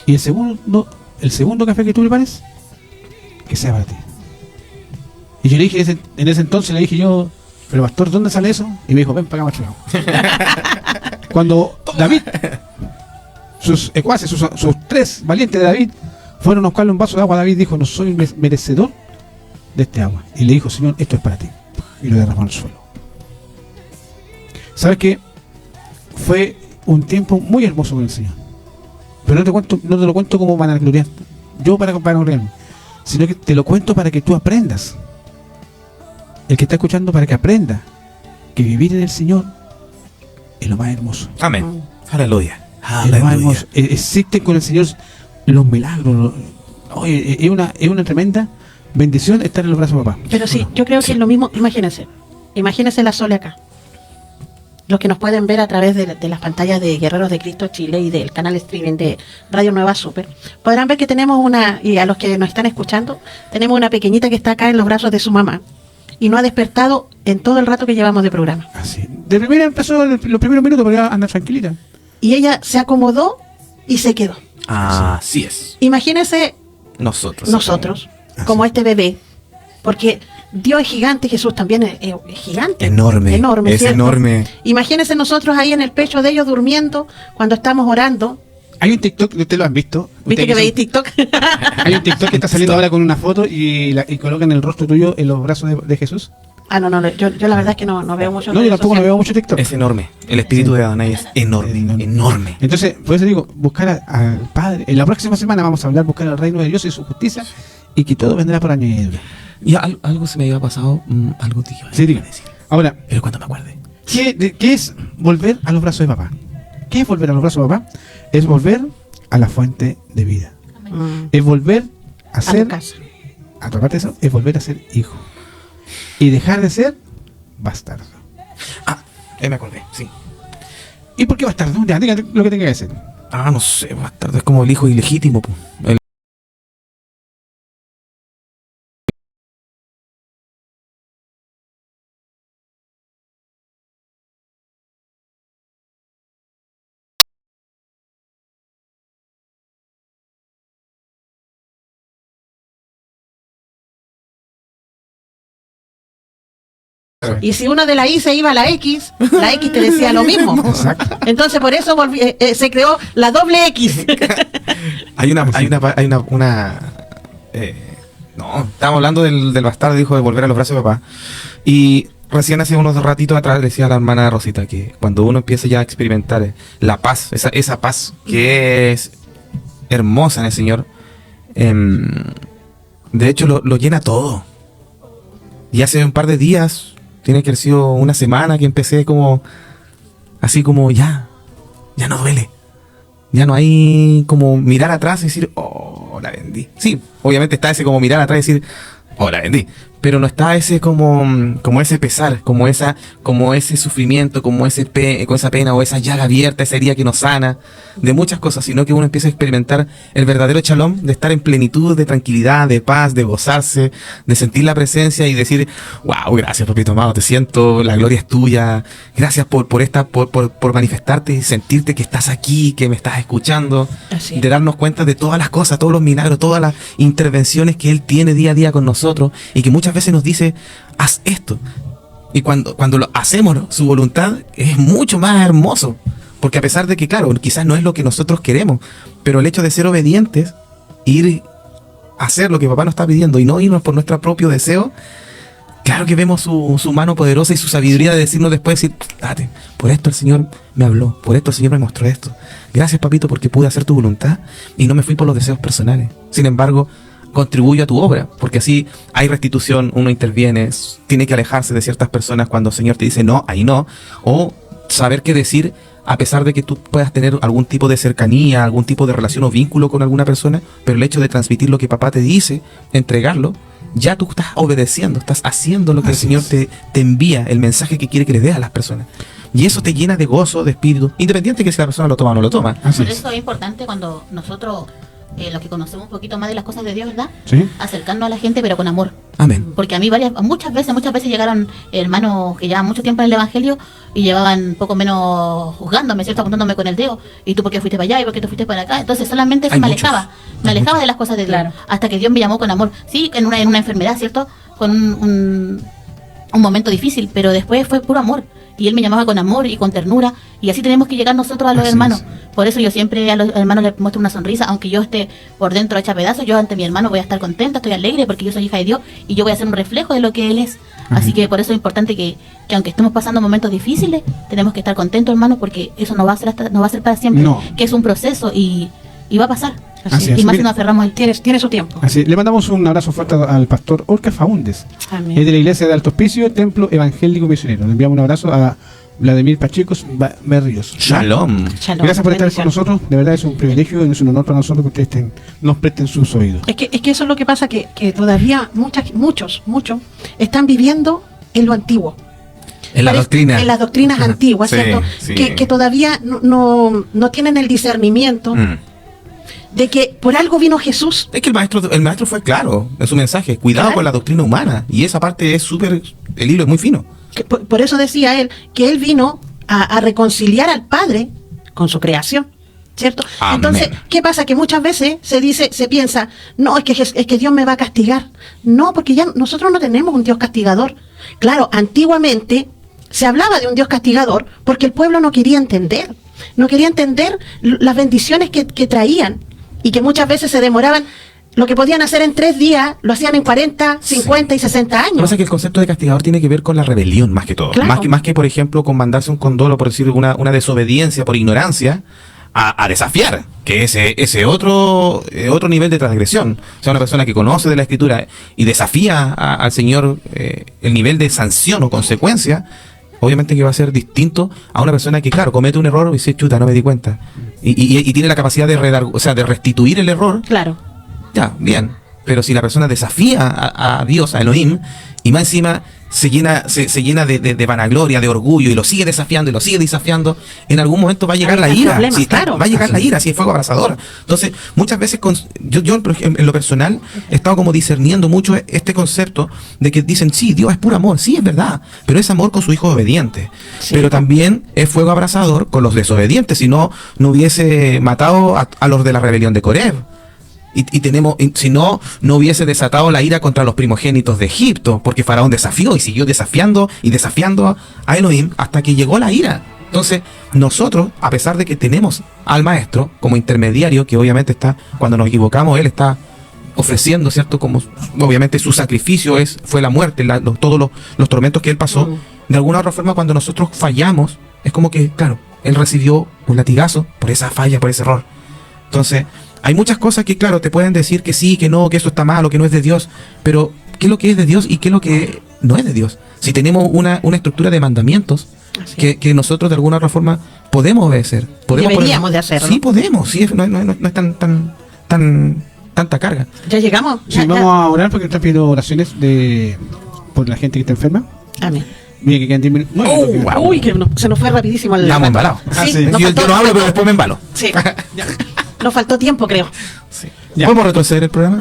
Speaker 1: Y el segundo café que tú prepares, que sea para ti. Y yo le dije, en ese entonces le dije yo: pero pastor, ¿dónde sale eso? Y me dijo: ven para acá, macho. Cuando David, sus ecuaces, sus 3 valientes de David, fueron a buscarle un vaso de agua, David dijo: no soy merecedor de este agua. Y le dijo: Señor, esto es para ti. Y lo derramó al suelo. ¿Sabes qué? Fue un tiempo muy hermoso con el Señor. Pero no te lo cuento como para gloriar. Yo para gloriarme. Sino que te lo cuento para que tú aprendas. El que está escuchando para que aprenda que vivir en el Señor es lo más hermoso.
Speaker 2: Amén. Aleluya.
Speaker 1: Es lo más hermoso. Existen con el Señor los milagros. Oye, es una tremenda bendición estar en los brazos de papá.
Speaker 3: Pero sí, yo creo que es lo mismo. Imagínense la Sole acá. Los que nos pueden ver a través de las pantallas de Guerreros de Cristo Chile y del canal streaming de Radio Nueva Super, podrán ver que tenemos y a los que nos están escuchando, tenemos una pequeñita que está acá en los brazos de su mamá y no ha despertado en todo el rato que llevamos de programa.
Speaker 1: Así. De primera empezó los primeros minutos porque anda tranquilita.
Speaker 3: Y ella se acomodó y se quedó.
Speaker 2: Así es.
Speaker 3: Imagínense
Speaker 2: Nosotros.
Speaker 3: como este bebé, porque Dios es gigante, Jesús también es gigante.
Speaker 2: Enorme. Es
Speaker 3: ¿cierto?
Speaker 2: enorme.
Speaker 3: Imagínense nosotros ahí en el pecho de ellos durmiendo cuando estamos orando.
Speaker 1: Hay un TikTok, ¿ustedes lo han visto?
Speaker 3: ¿Viste que veis TikTok?
Speaker 1: Hay un TikTok que está saliendo ahora con una foto y colocan el rostro tuyo en los brazos de Jesús.
Speaker 3: No, yo la verdad es que no veo mucho.
Speaker 1: No, yo tampoco no veo mucho TikTok.
Speaker 2: Es enorme. El espíritu de Adonai es enorme.
Speaker 1: Entonces, por eso digo, buscar al Padre. En la próxima semana vamos a hablar, buscar al reino de Dios y su justicia y que todo vendrá por añadidura.
Speaker 2: Y algo se me había pasado, algo te iba a
Speaker 1: Sí, diga.
Speaker 2: decir.
Speaker 1: Ahora,
Speaker 2: Pero cuando me acuerde.
Speaker 1: ¿qué es volver a los brazos de papá? ¿Qué es volver a los brazos de papá? Es volver a la fuente de vida. Es volver a
Speaker 3: tu
Speaker 1: ser,
Speaker 3: casa.
Speaker 1: aparte de eso, es volver a ser hijo. Y dejar de ser bastardo.
Speaker 2: Me acordé, sí.
Speaker 1: ¿Y por qué bastardo? Ya, diga lo que tenga que hacer.
Speaker 2: No sé, bastardo. Es como el hijo ilegítimo, po.
Speaker 3: Y si uno de la I se iba a la X te decía lo mismo.
Speaker 1: Exacto.
Speaker 3: Entonces por eso se creó la doble X.
Speaker 2: No, estábamos hablando del bastardo, dijo de volver a los brazos de papá. Y recién hace unos ratitos atrás le decía a la hermana Rosita que cuando uno empieza ya a experimentar la paz, esa paz que es hermosa en el Señor, de hecho lo llena todo. Y hace un par de días, tiene que haber sido una semana que empecé como, así como ya no duele. Ya no hay como mirar atrás y decir, oh, la vendí. Sí, obviamente está ese como mirar atrás y decir, oh, la vendí. Pero no está ese como ese pesar, como ese sufrimiento, como esa pena o esa llaga abierta, esa herida que nos sana, de muchas cosas, sino que uno empieza a experimentar el verdadero shalom, de estar en plenitud, de tranquilidad, de paz, de gozarse, de sentir la presencia y decir, wow, gracias papito amado, te siento, la gloria es tuya, gracias por manifestarte y sentirte que estás aquí, que me estás escuchando,
Speaker 3: Así.
Speaker 2: de darnos cuenta de todas las cosas, todos los milagros, todas las intervenciones que Él tiene día a día con nosotros y que muchas veces nos dice, haz esto. Y cuando lo hacemos, ¿no? Su voluntad es mucho más hermoso. Porque a pesar de que, claro, quizás no es lo que nosotros queremos, pero el hecho de ser obedientes, ir a hacer lo que papá nos está pidiendo y no irnos por nuestro propio deseo, claro que vemos su mano poderosa y su sabiduría de decirnos después, decir, date, por esto el Señor me habló, por esto el Señor me mostró esto. Gracias papito porque pude hacer tu voluntad y no me fui por los deseos personales. Sin embargo, contribuyo a tu obra, porque así hay restitución, uno interviene, tiene que alejarse de ciertas personas cuando el Señor te dice no, ahí no, o saber qué decir a pesar de que tú puedas tener algún tipo de cercanía, algún tipo de relación o vínculo con alguna persona, pero el hecho de transmitir lo que papá te dice, entregarlo, ya tú estás obedeciendo, estás haciendo lo que
Speaker 1: Así
Speaker 2: el Señor te envía, el mensaje que quiere que les des a las personas. Y eso te llena de gozo, de espíritu, independiente que si la persona lo toma o no lo toma.
Speaker 1: Así
Speaker 4: Por
Speaker 1: es.
Speaker 4: eso es importante cuando nosotros, los que conocemos un poquito más de las cosas de Dios, ¿verdad?
Speaker 1: ¿Sí?
Speaker 4: Acercarnos a la gente, pero con amor.
Speaker 2: Amén.
Speaker 4: Porque a mí muchas veces llegaron hermanos que llevaban mucho tiempo en el Evangelio y llevaban poco menos juzgándome, ¿cierto? Apuntándome con el dedo. ¿Y tú por qué fuiste para allá? ¿Y por qué tú fuiste para acá? Entonces solamente eso
Speaker 2: Hay
Speaker 4: me
Speaker 2: muchos.
Speaker 4: alejaba. Me alejaba de las cosas de Dios.
Speaker 3: Claro.
Speaker 4: Hasta que Dios me llamó con amor. Sí, en una enfermedad, ¿cierto? Con un momento difícil, pero después fue puro amor. Y Él me llamaba con amor y con ternura. Y así tenemos que llegar nosotros a los
Speaker 1: Así
Speaker 4: hermanos.
Speaker 1: es.
Speaker 4: Por eso yo siempre a los hermanos les muestro una sonrisa, aunque yo esté por dentro hecha pedazos, yo ante mi hermano voy a estar contenta, estoy alegre porque yo soy hija de Dios y yo voy a ser un reflejo de lo que Él es. Así que por eso es importante que aunque estemos pasando momentos difíciles, tenemos que estar contentos, hermanos, porque eso no va a ser para siempre,
Speaker 1: No.
Speaker 4: que es un proceso y Y va a pasar.
Speaker 1: Así es.
Speaker 4: Y más si
Speaker 1: Mira,
Speaker 4: nos cerramos el
Speaker 3: Tiene su tiempo.
Speaker 1: así, le mandamos un abrazo fuerte al pastor Orca Faúndez. Es
Speaker 3: Amén.
Speaker 1: de la iglesia de Alto Hospicio, Templo Evangélico Misionero. Le enviamos un abrazo a Vladimir Pachicos Berrios.
Speaker 2: Shalom.
Speaker 3: Shalom.
Speaker 1: Gracias por estar con
Speaker 3: Bendición.
Speaker 1: nosotros. De verdad es un privilegio y es un honor para nosotros que ustedes nos presten sus oídos.
Speaker 3: Es que eso es lo que pasa, que todavía muchos están viviendo en lo antiguo.
Speaker 2: En la
Speaker 3: Parece-
Speaker 2: doctrina.
Speaker 3: En las doctrinas antiguas,
Speaker 2: Sí,
Speaker 3: ¿cierto?
Speaker 2: sí.
Speaker 3: Que todavía no tienen el discernimiento
Speaker 2: Mm.
Speaker 3: de que por algo vino Jesús.
Speaker 2: Es que el maestro fue claro en su mensaje. Cuidado
Speaker 3: Claro.
Speaker 2: con la doctrina humana. Y esa parte es súper. El hilo es muy fino.
Speaker 3: Que por eso decía él que él vino a reconciliar al Padre con su creación, ¿cierto?
Speaker 2: Amén.
Speaker 3: Entonces, ¿qué pasa? Que muchas veces se piensa, no, es que Dios me va a castigar. No, porque ya nosotros no tenemos un Dios castigador. Claro, antiguamente se hablaba de un Dios castigador porque el pueblo no quería entender las bendiciones que traían y que muchas veces se demoraban. Lo que podían hacer en 3 días, lo hacían en 40, 50 y 60
Speaker 2: Lo que
Speaker 3: años.
Speaker 2: pasa es que el concepto de castigador tiene que ver con la rebelión más que todo.
Speaker 3: Claro.
Speaker 2: Más que, por ejemplo, con mandarse un condolo, por decir una desobediencia por ignorancia, a desafiar, que ese otro nivel de transgresión. O sea, una persona que conoce de la escritura y desafía al Señor el nivel de sanción o consecuencia, obviamente que va a ser distinto a una persona que, claro, comete un error y dice, chuta, no me di cuenta. Y tiene la capacidad de restituir el error.
Speaker 3: Claro.
Speaker 2: Ya, bien. Pero si la persona desafía a Dios, a Elohim, y más encima se llena de vanagloria, de orgullo, y lo sigue desafiando, en algún momento va a llegar
Speaker 3: Ahí
Speaker 2: la
Speaker 3: está el
Speaker 2: ira.
Speaker 3: problema,
Speaker 2: Sí,
Speaker 3: claro.
Speaker 2: va a llegar la ira, si es fuego abrasador. Entonces, muchas veces, yo por ejemplo, en lo personal, he estado como discerniendo mucho este concepto de que dicen, sí, Dios es puro amor, sí, es verdad, pero es amor con su hijo obediente.
Speaker 3: Sí.
Speaker 2: Pero también es fuego abrasador con los desobedientes, si no hubiese matado a los de la rebelión de Coreb. Y si no hubiese desatado la ira contra los primogénitos de Egipto, porque Faraón desafió y siguió desafiando a Elohim hasta que llegó la ira. Entonces, nosotros, a pesar de que tenemos al maestro como intermediario, que obviamente está, cuando nos equivocamos, él está ofreciendo, ¿cierto? Como obviamente su sacrificio fue la muerte, todos los tormentos que él pasó. De alguna u otra forma, cuando nosotros fallamos, es como que, claro, él recibió un latigazo por esa falla, por ese error. Entonces, hay muchas cosas que, claro, te pueden decir que sí, que no, que eso está mal o que no es de Dios, pero ¿qué es lo que es de Dios y qué es lo que no es de Dios? Si tenemos una estructura de mandamientos
Speaker 3: Así
Speaker 2: que nosotros de alguna u otra forma podemos obedecer.
Speaker 3: Deberíamos de hacerlo.
Speaker 2: Sí, podemos, sí, no es tanta carga.
Speaker 3: Ya llegamos.
Speaker 1: Sí, vamos a orar porque están pidiendo oraciones por la gente que está enferma.
Speaker 3: Amén.
Speaker 1: Mira que quedan 10 minutos. No,
Speaker 2: Oh,
Speaker 1: no, no,
Speaker 2: wow.
Speaker 3: Uy, que se nos fue rapidísimo el
Speaker 2: Estamos
Speaker 3: rato.
Speaker 2: embalados.
Speaker 1: Ah,
Speaker 3: Sí,
Speaker 1: sí.
Speaker 3: nos
Speaker 2: Yo
Speaker 3: faltó-
Speaker 2: no hablo, pero después me embalo.
Speaker 3: Sí. Nos faltó tiempo, creo.
Speaker 1: Ya.
Speaker 2: ¿Podemos retroceder el programa?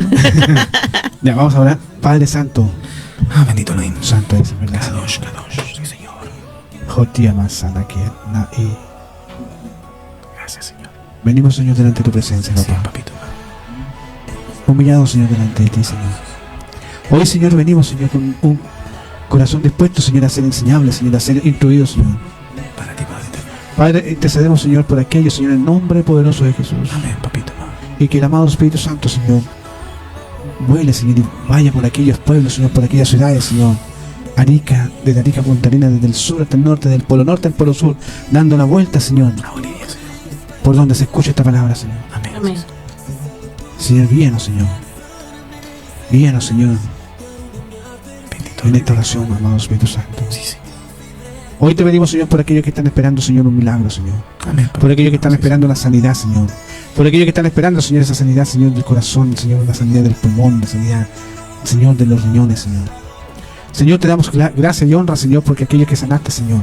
Speaker 1: Ya, vamos a orar. Padre Santo,
Speaker 2: Ah, bendito Elohim.
Speaker 1: Santo es, ¿verdad?
Speaker 2: Kadosh, Kadosh, sí, Señor.
Speaker 1: Jotia Masana que na e.
Speaker 2: Gracias, Señor.
Speaker 1: Venimos, Señor, delante de tu presencia,
Speaker 2: Sí,
Speaker 1: papá.
Speaker 2: papito.
Speaker 1: Humillados, Señor, delante de ti, Señor. Hoy, Señor, venimos, Señor, con un corazón dispuesto, Señor, a ser enseñable, Señor, a ser instruido, Señor.
Speaker 2: Para ti, Padre eterno.
Speaker 1: Padre, intercedemos, Señor, por aquellos, Señor, en el nombre poderoso de Jesús.
Speaker 2: Amén, papito.
Speaker 1: Y que el amado Espíritu Santo, Señor, vuele, Señor, y vaya por aquellos pueblos, Señor, por aquellas ciudades, Señor. Arica, desde Arica a Punta Arenas, desde el sur hasta el norte, del polo norte al polo sur, dando la vuelta, Señor,
Speaker 2: A Bolivia, Señor.
Speaker 1: por donde se escuche esta palabra, Señor.
Speaker 2: Amén.
Speaker 3: Amén.
Speaker 1: Señor, guíanos, Señor. Guíanos, Señor,
Speaker 2: Bendito
Speaker 1: en esta oración, amado Espíritu Santo.
Speaker 2: Sí, sí.
Speaker 1: Hoy te pedimos, Señor, por aquellos que están esperando, Señor, un milagro, Señor.
Speaker 2: Amén, papito.
Speaker 1: Por aquellos que están esperando la sanidad, Señor. Por aquellos que están esperando, Señor, esa sanidad, Señor, del corazón, Señor, la sanidad del pulmón, la sanidad, Señor, de los riñones, Señor. Señor, te damos gracias y honra, Señor, porque aquellos que sanaste, Señor,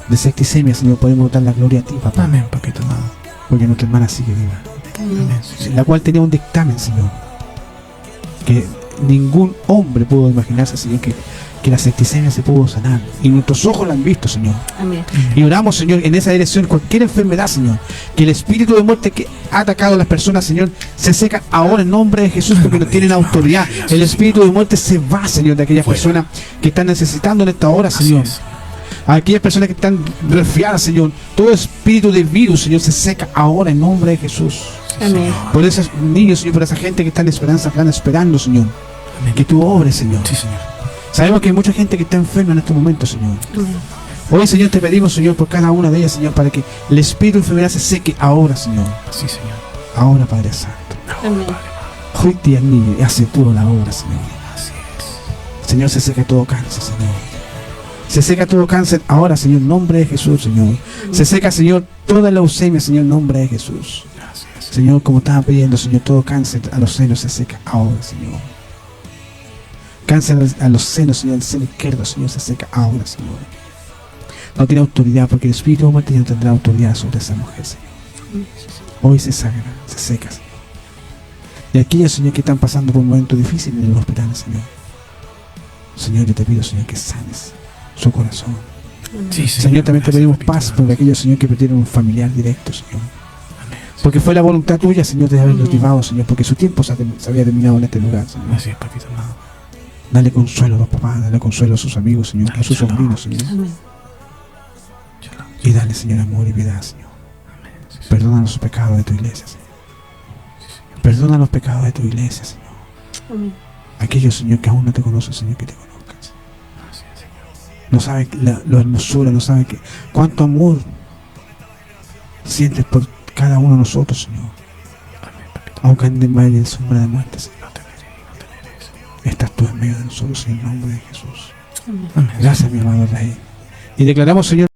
Speaker 1: de septicemia, Señor, podemos dar la gloria a ti, papá,
Speaker 2: Amén, papito amado.
Speaker 1: porque nuestra hermana sigue viva.
Speaker 2: Amén. Sí,
Speaker 1: La cual tenía un dictamen, Señor, que ningún hombre pudo imaginarse, Señor, que la septicemia se pudo sanar. Y nuestros ojos la han visto, Señor.
Speaker 3: Amén.
Speaker 1: Y oramos, Señor, en esa dirección, cualquier enfermedad, Señor, que el espíritu de muerte que ha atacado a las personas, Señor, se seca ahora en nombre de Jesús, porque no tienen autoridad. El espíritu de muerte se va, Señor, de aquellas personas que están necesitando en esta hora,
Speaker 2: así
Speaker 1: Señor.
Speaker 2: es.
Speaker 1: A aquellas personas que están resfriadas, Señor, todo espíritu de virus, Señor, se seca ahora en nombre de Jesús.
Speaker 3: Amén.
Speaker 1: Por esos niños, Señor, por esa gente que está en esperanza, están esperando, Señor,
Speaker 2: Amén.
Speaker 1: que tú obres, Señor.
Speaker 2: Sí, Señor.
Speaker 1: Sabemos que hay mucha gente que está enferma en estos momentos, Señor.
Speaker 3: Amén.
Speaker 1: Hoy, Señor, te pedimos, Señor, por cada una de ellas, Señor, para que el espíritu de enfermedad se seque ahora, Señor.
Speaker 2: Sí, Señor.
Speaker 1: Ahora, Padre Santo.
Speaker 3: Amén.
Speaker 1: Hoy día el niño y hace toda la obra, Señor. Señor, se seca todo cáncer, Señor. Se seca todo cáncer ahora, Señor, en nombre de Jesús, Señor. Se seca, Señor, toda leucemia, Señor, en nombre de Jesús. Señor, como estaba pidiendo, Señor, todo cáncer a los senos se seca ahora, Señor. Cáncer a los senos, Señor, el seno izquierdo, Señor, se seca ahora, Señor. No tiene autoridad, porque el Espíritu de muerte ya no tendrá autoridad sobre esa mujer, Señor. Hoy se saca, se seca, Señor. Y aquellos, Señor, que están pasando por un momento difícil en el hospital, Señor. Señor, yo te pido, Señor, que sanes su corazón.
Speaker 2: Sí,
Speaker 1: Señor, también te pedimos paz por aquellos, Señor, que perdieron un familiar directo, Señor. Porque fue la voluntad tuya, Señor, de haberlos llevado, Señor, porque su tiempo se había terminado en este lugar, Señor.
Speaker 2: Así es, papito amado.
Speaker 1: Dale consuelo a los papás, dale consuelo a sus amigos, Señor, a sus sobrinos, Señor.
Speaker 3: Amén.
Speaker 1: Y dale, Señor, amor y piedad, Señor. Perdona los pecados de tu iglesia, Señor. Perdona los pecados de tu iglesia, Señor.
Speaker 3: Amén.
Speaker 1: Aquellos, Señor, que aún no te conocen, Señor, que te conozcan. No saben la hermosura, no saben cuánto amor sientes por cada uno de nosotros, Señor. Aunque ande en valle de sombra de muerte, Señor. Estás tú en medio de nosotros, en el nombre de Jesús.
Speaker 3: Amén.
Speaker 1: Gracias, mi amado Rey. Y declaramos, Señor,